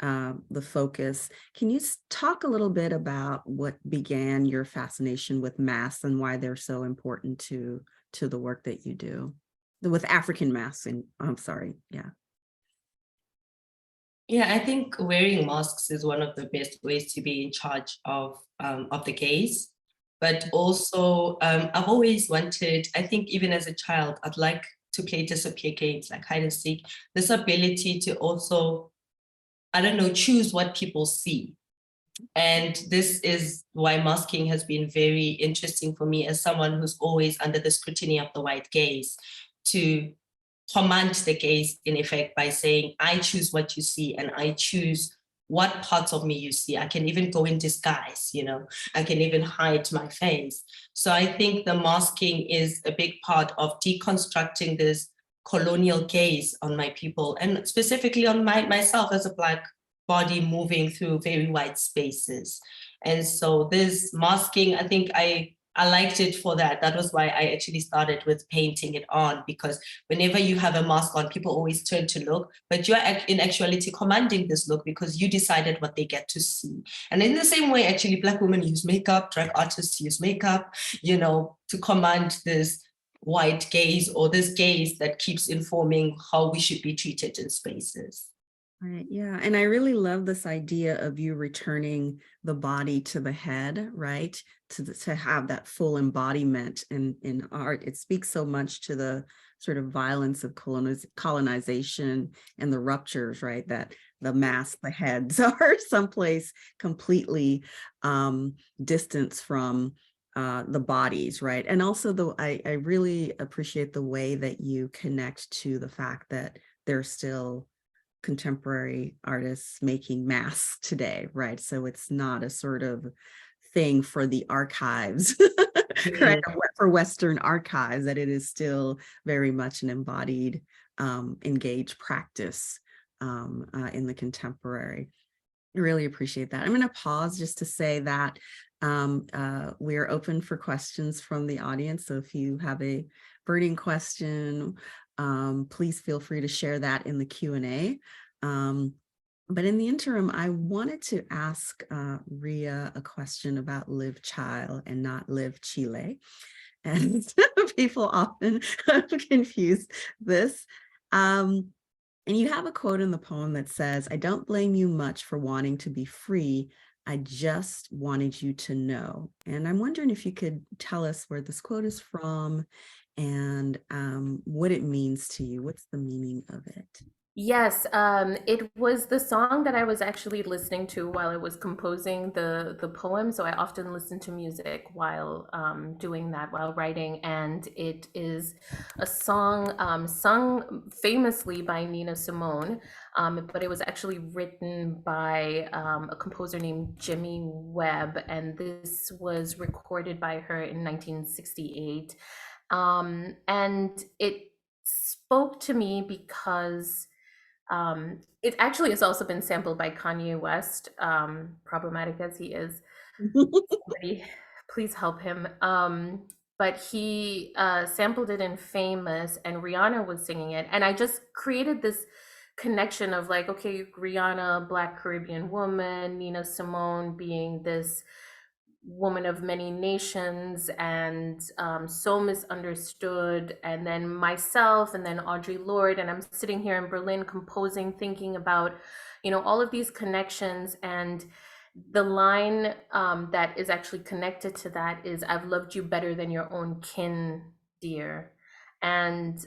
the focus, can you talk a little bit about what began your fascination with masks and why they're so important to the work that you do with African masks? And I'm sorry, yeah. Yeah, I think wearing masks is one of the best ways to be in charge of the gaze. But also, I've always wanted, I think even as a child, I'd like to play disappear games like hide and seek, this ability to also, I don't know, choose what people see. And this is why masking has been very interesting for me as someone who's always under the scrutiny of the white gaze, to command the gaze in effect by saying, I choose what you see and I choose what parts of me you see. I can even go in disguise, you know, I can even hide my face. So I think the masking is a big part of deconstructing this colonial gaze on my people, and specifically on myself as a Black body moving through very wide spaces. And so this masking, I think I liked it for that. That was why I actually started with painting it on, because whenever you have a mask on, people always turn to look, but you're in actuality commanding this look because you decided what they get to see. And in the same way, actually, Black women use makeup, drag artists use makeup, you know, to command this white gaze, or this gaze that keeps informing how we should be treated in spaces. Right. Yeah. And I really love this idea of you returning the body to the head, right? To have that full embodiment in art. It speaks so much to the sort of violence of colonization and the ruptures, right? That the mask, the heads are someplace completely distanced from the bodies, right? And also I really appreciate the way that you connect to the fact that there's still contemporary artists making masks today, right? So it's not a sort of thing for the archives, right? For Western archives, that it is still very much an embodied, engaged practice in the contemporary. I really appreciate that. I'm going to pause just to say that we're open for questions from the audience. So if you have a burning question, please feel free to share that in the Q&A. But in the interim, I wanted to ask Rhea a question about Live Chile and not Live Chile. And people often confuse this. And you have a quote in the poem that says, I don't blame you much for wanting to be free. I just wanted you to know. And I'm wondering if you could tell us where this quote is from and what it means to you. What's the meaning of it? Yes, it was the song that I was actually listening to while I was composing the poem. So I often listen to music while doing that, while writing. And it is a song sung famously by Nina Simone. but it was actually written by a composer named Jimmy Webb, and this was recorded by her in 1968. And it spoke to me because it actually has also been sampled by Kanye West, problematic as he is. Somebody, please help him. But he sampled it in Famous, and Rihanna was singing it. And I just created this connection of like, okay, Rihanna, Black Caribbean woman, Nina Simone being this woman of many nations and so misunderstood, and then myself, and then Audre Lorde, and I'm sitting here in Berlin composing, thinking about, all of these connections. And the line that is actually connected to that is, "I've loved you better than your own kin, dear." And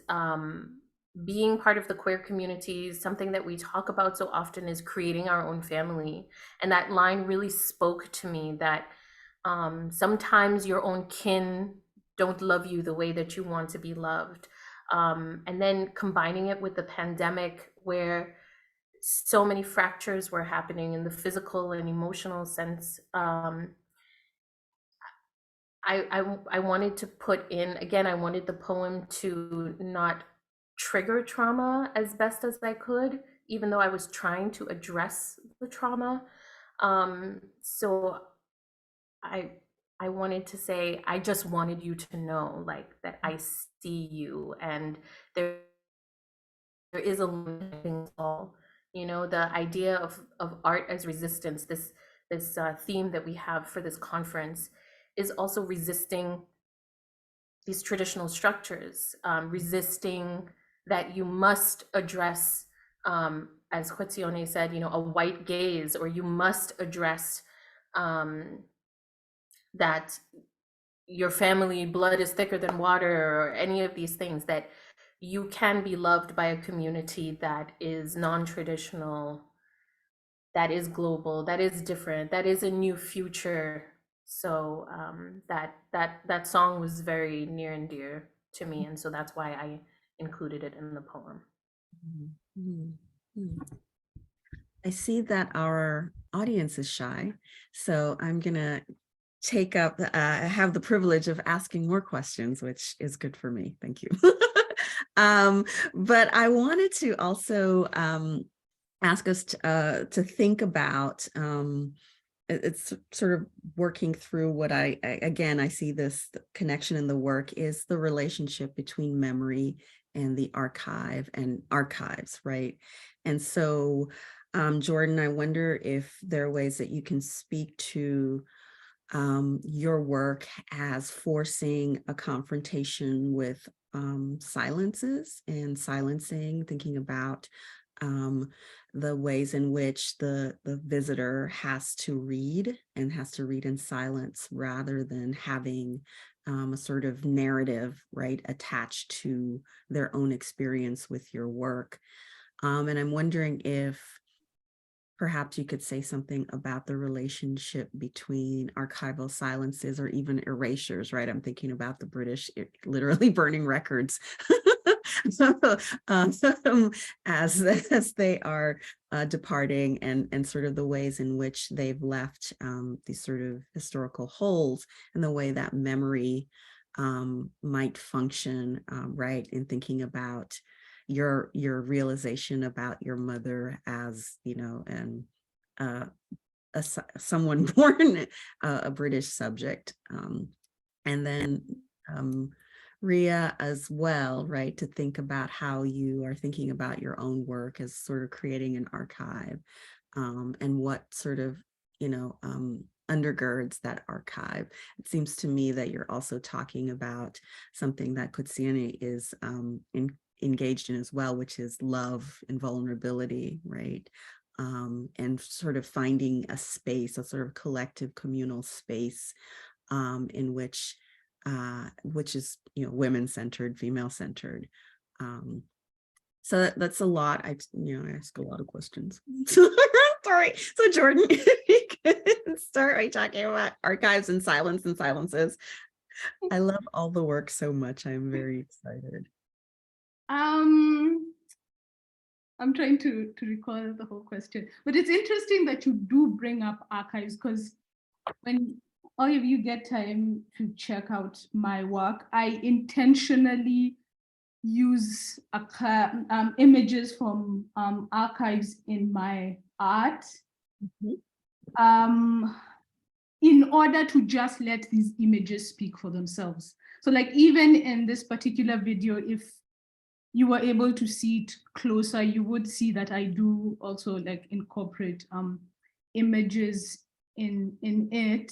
being part of the queer community, something that we talk about so often is creating our own family. And that line really spoke to me, that sometimes your own kin don't love you the way that you want to be loved. And then combining it with the pandemic, where so many fractures were happening in the physical and emotional sense. I wanted to put in, again, I wanted the poem to not trigger trauma as best as I could, even though I was trying to address the trauma. So I wanted to say, I just wanted you to know, like, that I see you, and there is a limiting all. The idea of art as resistance, this theme that we have for this conference, is also resisting these traditional structures, resisting that you must address, as Goitseone said, a white gaze, or you must address that your family blood is thicker than water, or any of these things, that you can be loved by a community that is non-traditional, that is global, that is different, that is a new future. So that song was very near and dear to me, and so that's why I included it in the poem. I see that our audience is shy, so I'm gonna take up, have the privilege of asking more questions, which is good for me. Thank you. But I wanted to also ask us to think about, it's sort of working through what I see this connection in the work is the relationship between memory and the archive and archives, right? And so, Jordan, I wonder if there are ways that you can speak to your work as forcing a confrontation with silences and silencing, thinking about the ways in which the visitor has to read and has to read in silence, rather than having a sort of narrative, right, attached to their own experience with your work. And I'm wondering if perhaps you could say something about the relationship between archival silences or even erasures, right? I'm thinking about the British literally burning records as they are departing, and sort of the ways in which they've left these sort of historical holes, and the way that memory might function, right, in thinking about your realization about your mother as, and someone born a British subject, and then Rhea as well, right, to think about how you are thinking about your own work as sort of creating an archive, and what sort of undergirds that archive. It seems to me that you're also talking about something that Goitseone is engaged in as well, which is love and vulnerability, right? And sort of finding a space, a sort of collective communal space, in which is women-centered, female-centered. So that's a lot. I ask a lot of questions. Sorry. So Jordan, if you could start by talking about archives and silence and silences. I love all the work so much. I'm very excited. I'm trying to recall the whole question. But it's interesting that you do bring up archives, because when all of you get time to check out my work, I intentionally use images from archives in my art, in order to just let these images speak for themselves. So like even in this particular video, if you were able to see it closer, you would see that I do also like incorporate images in it.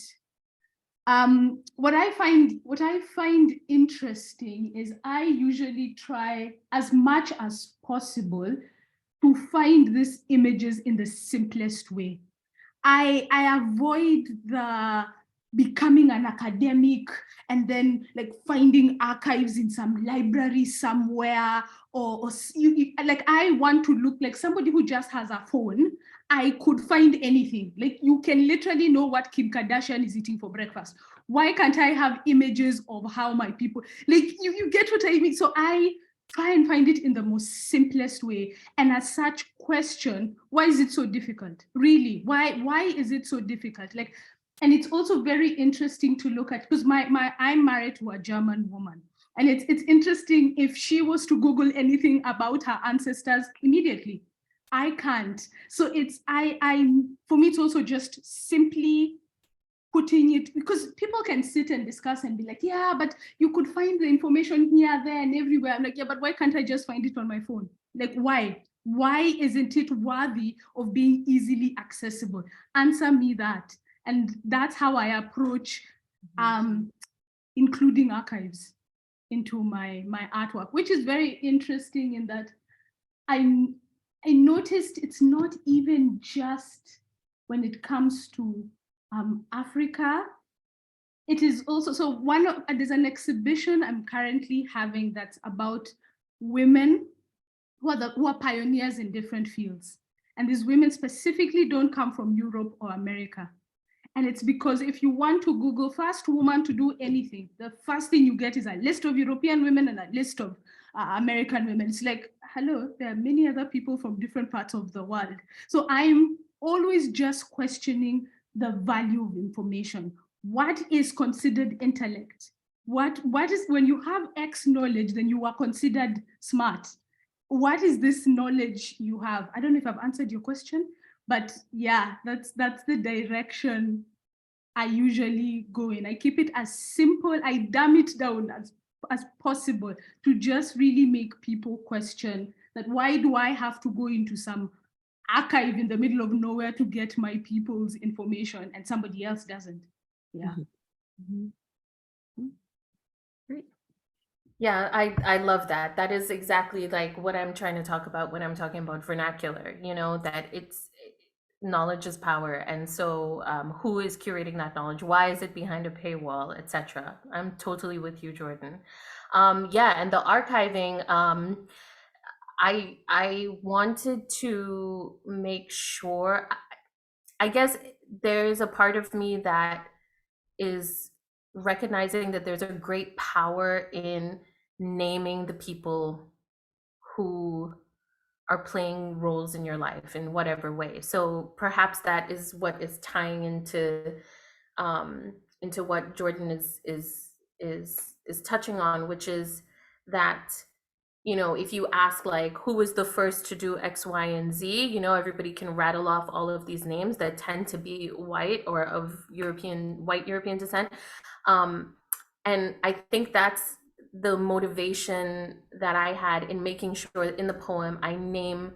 What I find interesting is I usually try as much as possible to find these images in the simplest way. I avoid the becoming an academic and then like finding archives in some library somewhere, or like I want to look like somebody who just has a phone. I could find anything. Like you can literally know what Kim Kardashian is eating for breakfast. Why can't I have images of how my people, like you get what I mean? So I try and find it in the most simplest way. And as such, question, why is it so difficult? Really, why is it so difficult? Like, and it's also very interesting to look at, because I'm married to a German woman. And it's interesting if she was to Google anything about her ancestors immediately. I can't. So for me, it's also just simply putting it, because people can sit and discuss and be like, yeah, but you could find the information here, there, and everywhere. I'm like, yeah, but why can't I just find it on my phone? Like, why? Why isn't it worthy of being easily accessible? Answer me that. And that's how I approach including archives into my artwork, which is very interesting in that I noticed it's not even just when it comes to Africa. It is also, so there's an exhibition I'm currently having that's about women who are pioneers in different fields. And these women specifically don't come from Europe or America. And it's because if you want to Google first woman to do anything, the first thing you get is a list of European women and a list of American women. It's like, hello, there are many other people from different parts of the world. So I'm always just questioning the value of information. What is considered intellect? What is, when you have X knowledge, then you are considered smart. What is this knowledge you have? I don't know if I've answered your question, but yeah, that's the direction I usually go in. I keep it as simple, I dumb it down as possible to just really make people question that, why do I have to go into some archive in the middle of nowhere to get my people's information and somebody else doesn't? Yeah. Great. Yeah, I love that. That is exactly like what I'm trying to talk about when I'm talking about vernacular, you know, that knowledge is power. And so who is curating that knowledge? Why is it behind a paywall, etc.? I'm totally with you, Jordan. Yeah, and the archiving, I wanted to make sure, I guess there's a part of me that is recognizing that there's a great power in naming the people who are playing roles in your life in whatever way. So perhaps that is what is tying into what Jordan is touching on, which is that, you know, if you ask like who was the first to do X, Y, and Z, you know, everybody can rattle off all of these names that tend to be white or of white European descent. And I think that's the motivation that I had in making sure in the poem I name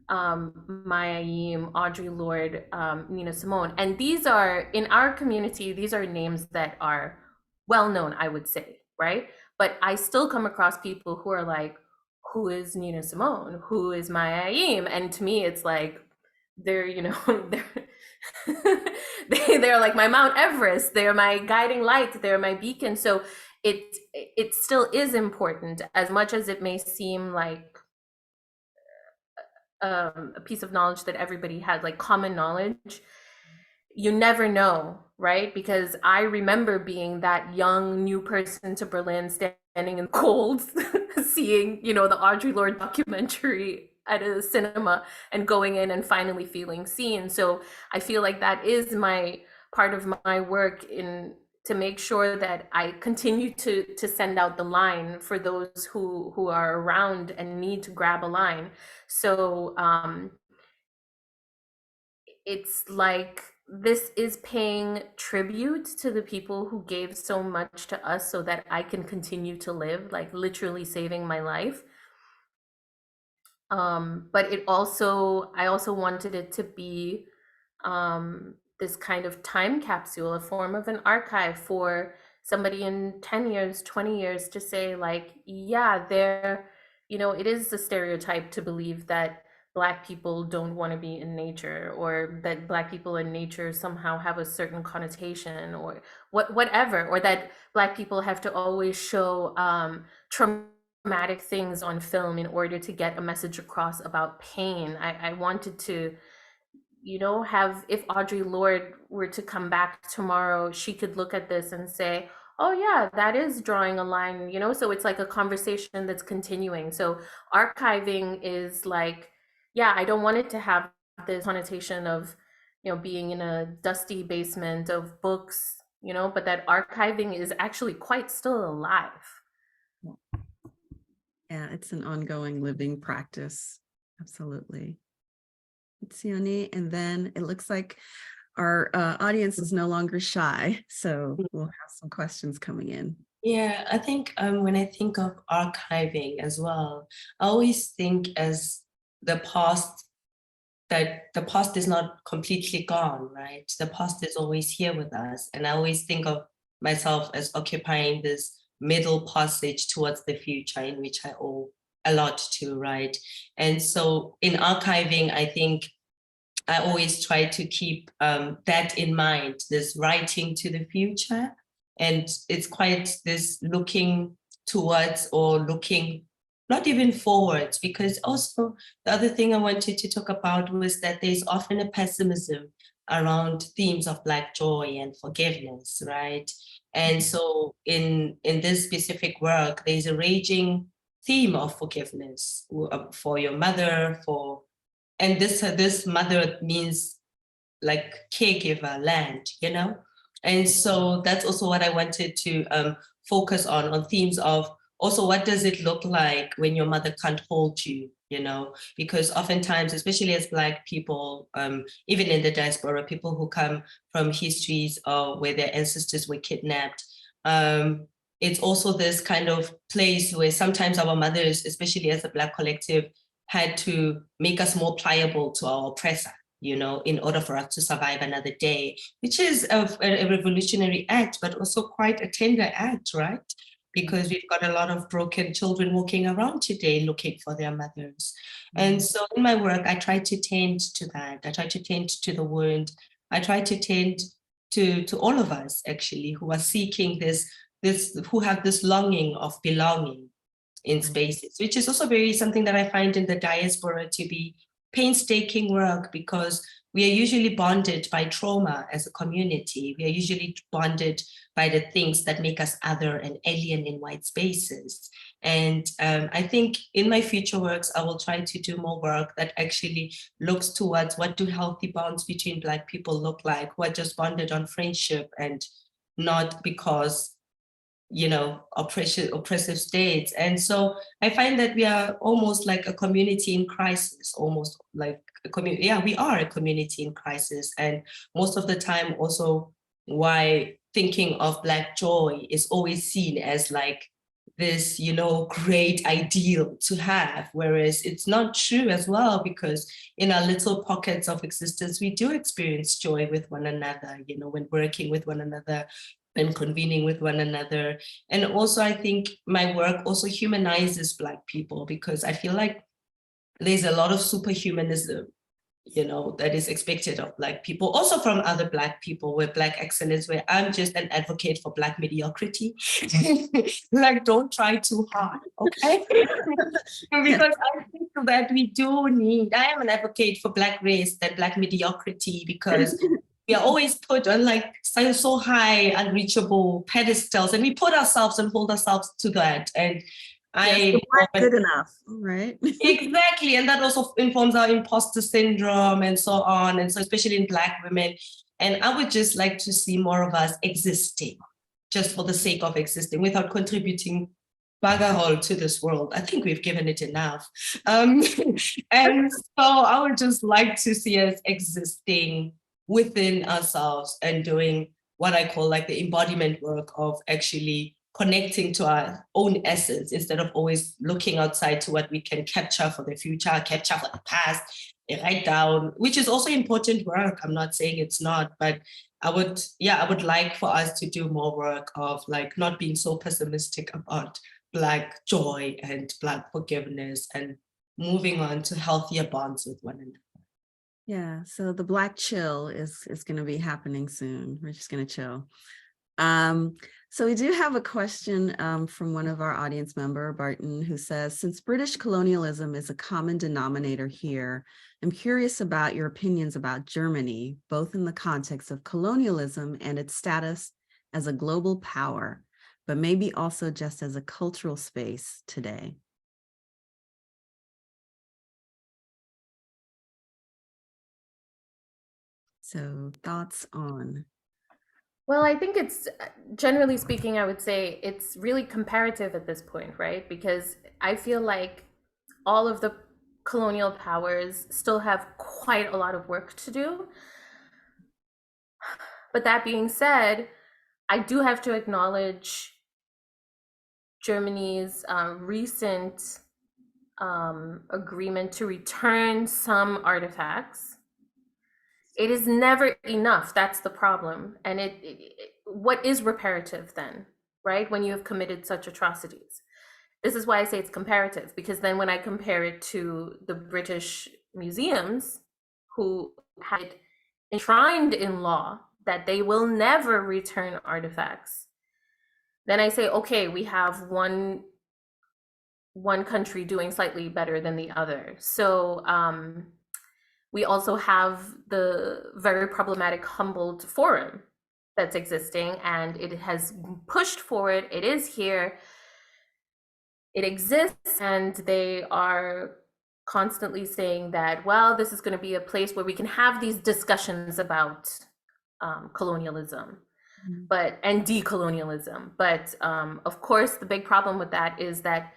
Maya Yim, Audre Lorde, Nina Simone. And these are, in our community, these are names that are well known, I would say, right? But I still come across people who are like, who is Nina Simone? Who is Maya Yim? And to me, it's like, they're, you know, they're like my Mount Everest, they're my guiding light, they're my beacon. So it still is important, as much as it may seem like a piece of knowledge that everybody has, like common knowledge. You never know, right? Because I remember being that young new person to Berlin, standing in the cold, seeing, you know, the Audre Lorde documentary at a cinema and going in and finally feeling seen. So I feel like that is my part of my work in to make sure that I continue to send out the line for those who are around and need to grab a line. So it's like this is paying tribute to the people who gave so much to us so that I can continue to live, like literally saving my life. But it also, I also wanted it to be this kind of time capsule, a form of an archive for somebody in 10 years, 20 years to say like, yeah, there, you know, it is a stereotype to believe that Black people don't want to be in nature, or that Black people in nature somehow have a certain connotation, or whatever, or that Black people have to always show traumatic things on film in order to get a message across about pain. I wanted to, you know, have, if Audre Lorde were to come back tomorrow, she could look at this and say, oh yeah, that is drawing a line, you know? So it's like a conversation that's continuing. So archiving is like, yeah, I don't want it to have this connotation of, you know, being in a dusty basement of books, you know, but that archiving is actually quite still alive. Yeah, it's an ongoing living practice. Absolutely. Goitseone, and then it looks like our audience is no longer shy, so we'll have some questions coming in. Yeah, I think when I think of archiving as well, I always think as the past, that the past is not completely gone, right? The past is always here with us. And I always think of myself as occupying this middle passage towards the future in which I owe a lot to, right? And so in archiving, I think I always try to keep that in mind, this writing to the future. And it's quite this looking towards, or looking not even forwards, because also the other thing I wanted to talk about was that there's often a pessimism around themes of Black joy and forgiveness, right? And so in this specific work, there's a raging theme of forgiveness for your mother, and this mother means like caregiver, land, you know? And so that's also what I wanted to focus on themes of also what does it look like when your mother can't hold you, you know? Because oftentimes, especially as Black people, even in the diaspora, people who come from histories where their ancestors were kidnapped, it's also this kind of place where sometimes our mothers, especially as a Black collective, had to make us more pliable to our oppressor, you know, in order for us to survive another day, which is a revolutionary act, but also quite a tender act, right? Because we've got a lot of broken children walking around today looking for their mothers. And so in my work, I try to tend to that. I try to tend to the wound. I try to tend to all of us, actually, who are seeking this, who have this longing of belonging in spaces, which is also very something that I find in the diaspora to be painstaking work, because we are usually bonded by trauma as a community. We are usually bonded by the things that make us other and alien in white spaces. And I think in my future works, I will try to do more work that actually looks towards what do healthy bonds between Black people look like, who are just bonded on friendship and not because, you know, oppressive states. And so I find that we are almost like a community in crisis, almost like a community. Yeah, we are a community in crisis. And most of the time also why thinking of Black joy is always seen as like this, you know, great ideal to have, whereas it's not true as well, because in our little pockets of existence, we do experience joy with one another, you know, when working with one another, and convening with one another. And also, I think my work also humanizes Black people, because I feel like there's a lot of superhumanism, you know, that is expected of Black people, also from other Black people, where Black excellence, where I'm just an advocate for Black mediocrity. Like, don't try too hard, okay? Because I think that we do need, I am an advocate for Black race, that Black mediocrity, because we are always put on like so high, unreachable pedestals, and we put ourselves and hold ourselves to that. And Yes, the Black good enough, right? Exactly, and that also informs our imposter syndrome and so on, and so especially in Black women. And I would just like to see more of us existing, just for the sake of existing, without contributing Bghra to this world. I think we've given it enough. And so I would just like to see us existing within ourselves and doing what I call like the embodiment work of actually connecting to our own essence instead of always looking outside to what we can capture for the future, capture for the past, write down, which is also important work. I'm not saying it's not, but I would like for us to do more work of like not being so pessimistic about Black joy and Black forgiveness and moving on to healthier bonds with one another. Yeah, so the Black chill is going to be happening soon. We're just going to chill. So we do have a question from one of our audience member, Barton, who says, since British colonialism is a common denominator here, I'm curious about your opinions about Germany, both in the context of colonialism and its status as a global power, but maybe also just as a cultural space today. So thoughts on? Well, I think it's, generally speaking, I would say it's really comparative at this point, right? Because I feel like all of the colonial powers still have quite a lot of work to do. But that being said, I do have to acknowledge Germany's recent agreement to return some artifacts. It is never enough. That's the problem. And what is reparative then, right? When you have committed such atrocities. This is why I say it's comparative, because then when I compare it to the British museums who had enshrined in law that they will never return artifacts, then I say, okay, we have one country doing slightly better than the other. So we also have the very problematic Humboldt Forum that's existing, and it has pushed forward. It is here. It exists, and they are constantly saying that, well, this is going to be a place where we can have these discussions about colonialism, and decolonialism. But of course, the big problem with that is that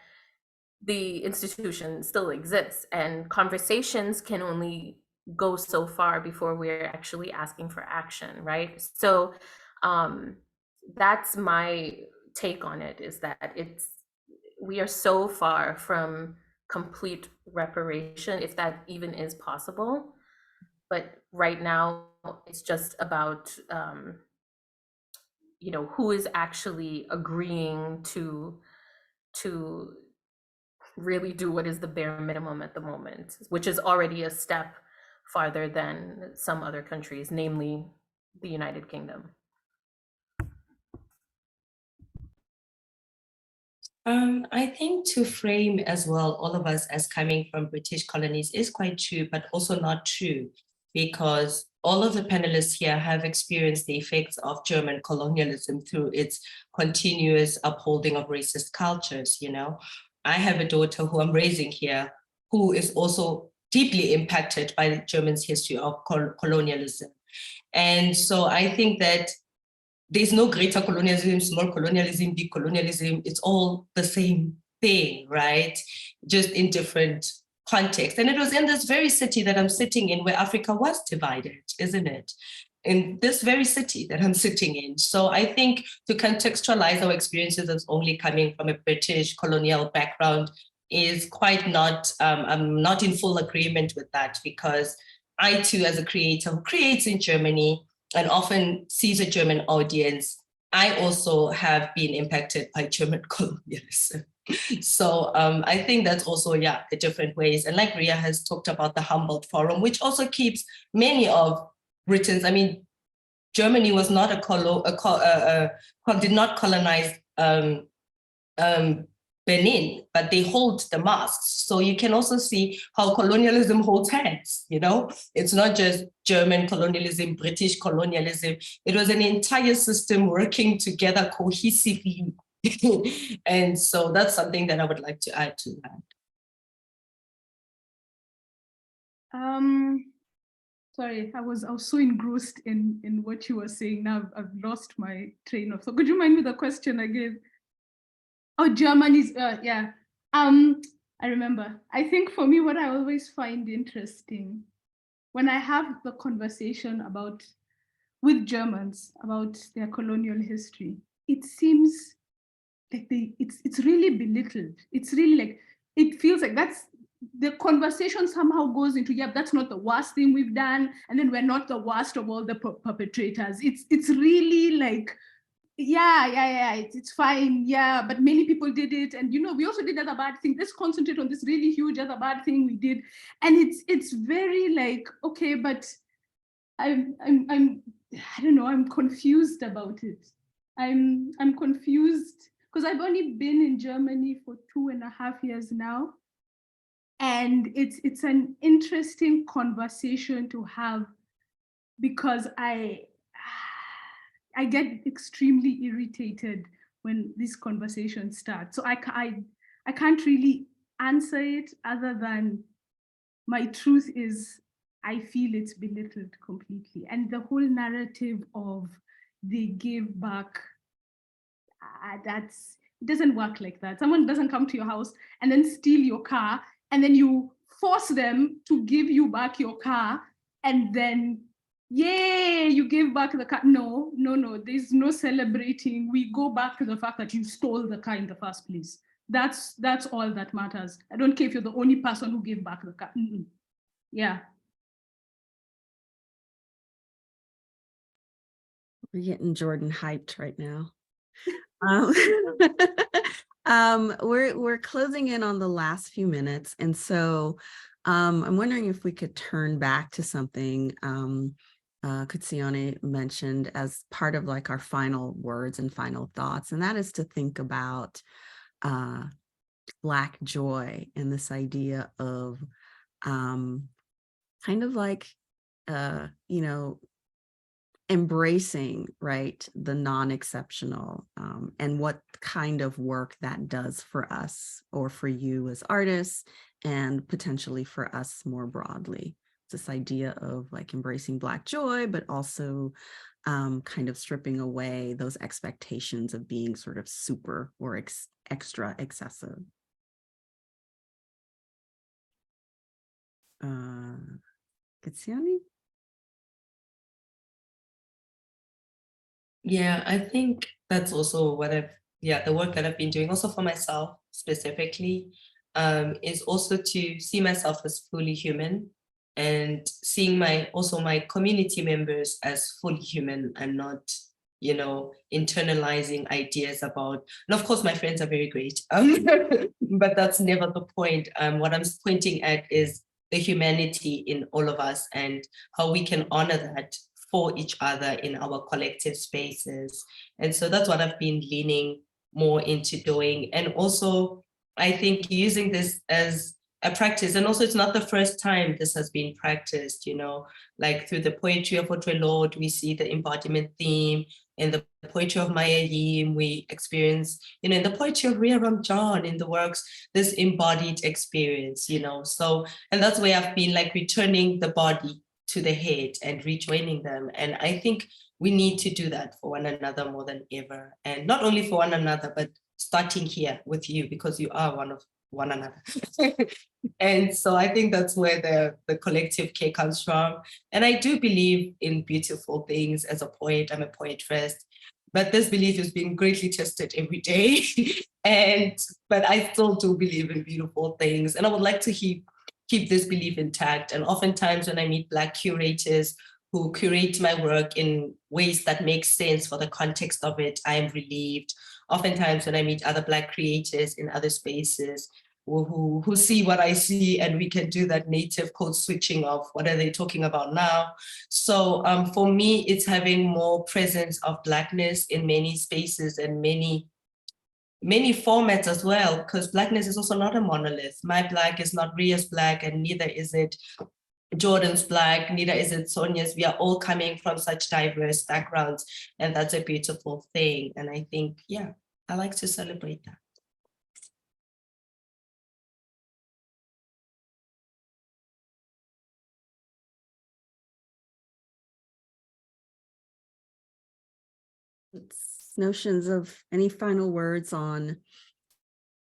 the institution still exists, and conversations can only go so far before we're actually asking for action, right? So that's my take on it, is that we are so far from complete reparation, if that even is possible. But right now, it's just about who is actually agreeing to really do what is the bare minimum at the moment, which is already a step farther than some other countries, namely the United Kingdom. I think to frame as well all of us as coming from British colonies is quite true, but also not true, because all of the panelists here have experienced the effects of German colonialism through its continuous upholding of racist cultures. I have a daughter who I'm raising here, who is also deeply impacted by the Germans' history of colonialism. And so I think that there's no greater colonialism, small colonialism, big colonialism. It's all the same thing, right? Just in different contexts. And it was in this very city that I'm sitting in where Africa was divided, isn't it? In this very city that I'm sitting in. So I think to contextualize our experiences as only coming from a British colonial background is quite not, I'm not in full agreement with that, because I too, as a creator who creates in Germany and often sees a German audience, I also have been impacted by German colonialism. So I think that's also, the different ways. And like Rhea has talked about the Humboldt Forum, which also keeps many of Britain's, Germany was not did not colonize Benin, but they hold the masks. So you can also see how colonialism holds hands, It's not just German colonialism, British colonialism. It was an entire system working together cohesively And so that's something that I would like to add to that. Sorry, I was so engrossed in what you were saying. Now I've lost my train of thought. Could you mind me the question again? Oh, Germany's, yeah. I remember. I think for me, what I always find interesting when I have the conversation with Germans about their colonial history, it seems like it's really belittled. It's really like, it feels like the conversation somehow goes into, yeah, that's not the worst thing we've done, and then we're not the worst of all the perpetrators. It's really like, yeah, it's fine, yeah, but many people did it, and we also did other bad things. Let's concentrate on this really huge other bad thing we did, and it's very like, okay, but I don't know, I'm confused about it. I'm confused because I've only been in Germany for 2.5 years now, and it's an interesting conversation to have because I get extremely irritated when this conversation starts. So I can't really answer it other than my truth is I feel it's belittled completely. And the whole narrative of they give back, it doesn't work like that. Someone doesn't come to your house and then steal your car, and then you force them to give you back your car, and then yay, you give back the car. No, there's no celebrating. We go back to the fact that you stole the car in the first place. That's all that matters. I don't care if you're the only person who gave back the car. Yeah. We're getting Jordan hyped right now. We're closing in on the last few minutes, and so I'm wondering if we could turn back to something Goitseone mentioned as part of like our final words and final thoughts, and that is to think about Black joy and this idea of kind of like embracing, right, the non-exceptional, and what kind of work that does for us or for you as artists, and potentially for us more broadly. This idea of like embracing Black joy, but also kind of stripping away those expectations of being sort of super or extra excessive. Goitseone? Yeah, I think that's also what the work that I've been doing also for myself specifically, is also to see myself as fully human and seeing my community members as fully human and not, internalizing ideas about, and of course my friends are very great, but that's never the point. What I'm pointing at is the humanity in all of us and how we can honor that for each other in our collective spaces. And so that's what I've been leaning more into doing. And also, I think using this as a practice, and also it's not the first time this has been practiced, like through the poetry of Otwe Lord, we see the embodiment theme. In the poetry of Maya Yim, we experience, in the poetry of Rhea Ramjohn, in the works, this embodied experience, so, and that's where I've been like returning the body to the head and rejoining them. And I think we need to do that for one another more than ever. And not only for one another, but starting here with you, because you are one of one another. And so I think that's where the collective care comes from. And I do believe in beautiful things as a poet. I'm a poet first, but this belief is being greatly tested every day. But I still do believe in beautiful things. And I would like to keep this belief intact. And oftentimes when I meet Black curators who curate my work in ways that make sense for the context of it, I am relieved. Oftentimes when I meet other Black creators in other spaces who see what I see, and we can do that native code switching of what are they talking about now. So for me, it's having more presence of Blackness in many spaces and many formats as well, because Blackness is also not a monolith. My Black is not Rhea's Black, and neither is it Jordan's Black, neither is it Sonya's. We are all coming from such diverse backgrounds, and that's a beautiful thing. And I think, yeah, I like to celebrate that. Notions of any final words on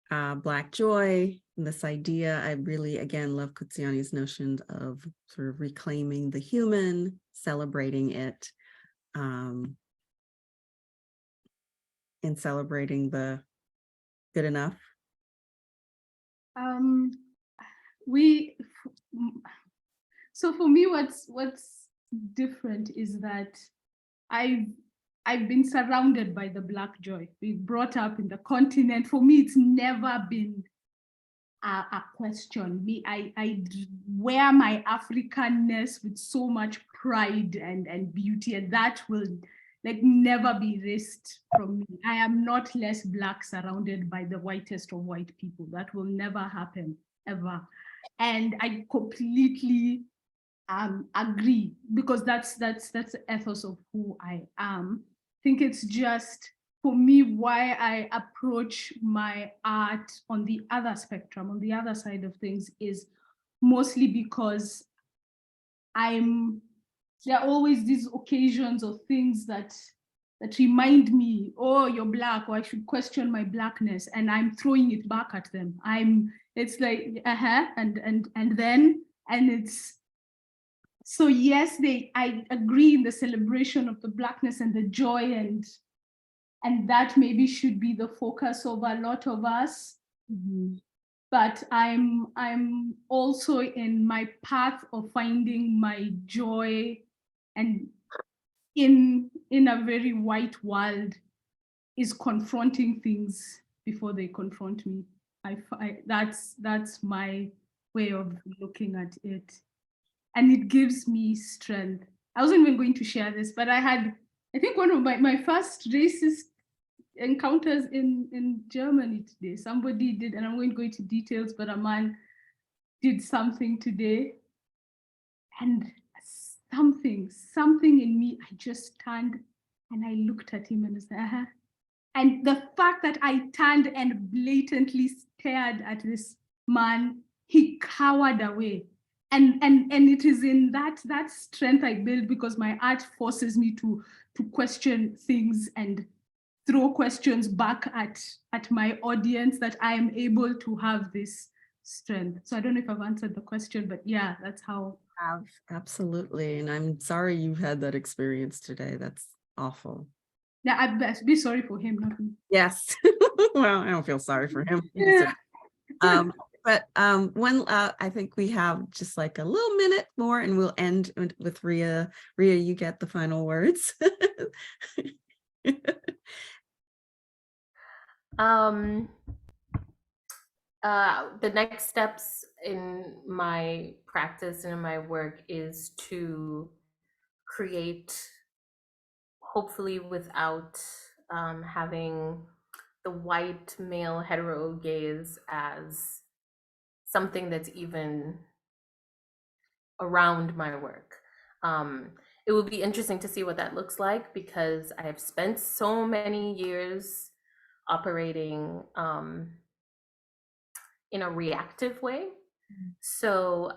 Black joy, and this idea. I really, again, love Goitseone's notion of sort of reclaiming the human, celebrating it, and celebrating the good enough. So for me, what's different is that I've been surrounded by the Black joy. We brought up in the continent. For me, it's never been a question. I wear my Africanness with so much pride and beauty, and that will like never be erased from me. I am not less Black surrounded by the whitest of white people. That will never happen, ever. And I completely agree, because that's the ethos of who I am. I think it's just, for me, why I approach my art on the other spectrum, on the other side of things, is mostly because there are always these occasions or things that remind me, oh, you're Black, or I should question my Blackness, and I'm throwing it back at them. It's like, and it's, so yes, I agree in the celebration of the Blackness and the joy, and that maybe should be the focus of a lot of us. Mm-hmm. But I'm also in my path of finding my joy, and in a very white world, is confronting things before they confront me. That's my way of looking at it. And it gives me strength. I wasn't even going to share this, but I think one of my first racist encounters in Germany today. Somebody did, and I'm going to go into details, but a man did something today, and something in me, I just turned and I looked at him and I said, And the fact that I turned and blatantly stared at this man, he cowered away. And it is in that strength I build, because my art forces me to question things and throw questions back at my audience, that I am able to have this strength. So I don't know if I've answered the question, but yeah, that's how. Absolutely. And I'm sorry you had that experience today. That's awful. Yeah, I'd best be sorry for him, not me. Yes. Well, I don't feel sorry for him. Yeah. But I think we have just like a little minute more, and we'll end with Rhea. Rhea, you get the final words. The next steps in my practice and in my work is to create, hopefully without having the white male hetero gaze as something that's even around my work. It will be interesting to see what that looks like, because I have spent so many years operating in a reactive way. So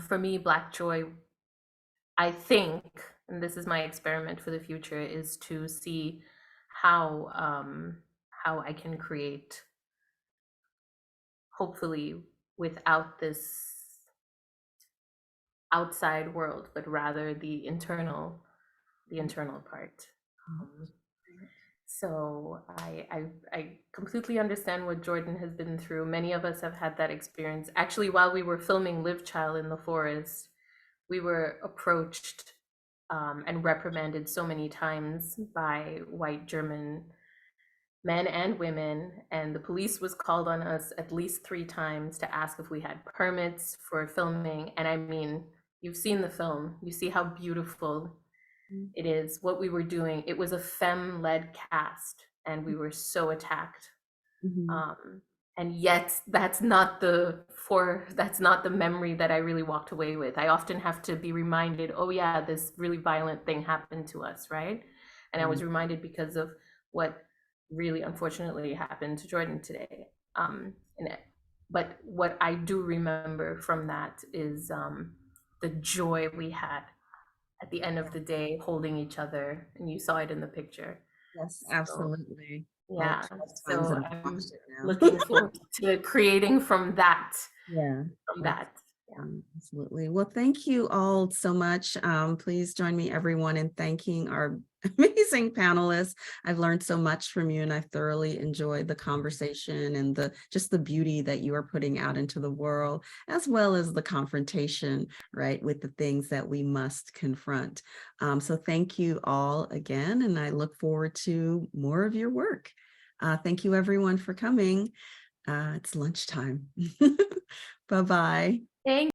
for me, Black joy, I think, and this is my experiment for the future, is to see how I can create, hopefully without this outside world, but rather the internal part. So I completely understand what Jordan has been through. Many of us have had that experience. Actually, while we were filming Live Child in the forest, we were approached and reprimanded so many times by white German men and women, and the police was called on us at least 3 times to ask if we had permits for filming. And I mean, you've seen the film, you see how beautiful it is, what we were doing. It was a femme-led cast, and we were so attacked. And yet that's not the memory that I really walked away with. I often have to be reminded, oh yeah, this really violent thing happened to us, right? And I was reminded because of what really unfortunately happened to Jordan today. But what I do remember from that is the joy we had at the end of the day holding each other, and you saw it in the picture. Yes, So, absolutely. All yeah, 12 times that so I've I'm watched it now. looking forward to creating from that. Yeah. From that. Yeah. Absolutely. Well, thank you all so much. Please join me, everyone, in thanking our amazing panelists. I've learned so much from you, and I thoroughly enjoyed the conversation and just the beauty that you are putting out into the world, as well as the confrontation, right, with the things that we must confront. So thank you all again, and I look forward to more of your work. Thank you, everyone, for coming. It's lunchtime. Bye-bye. Thank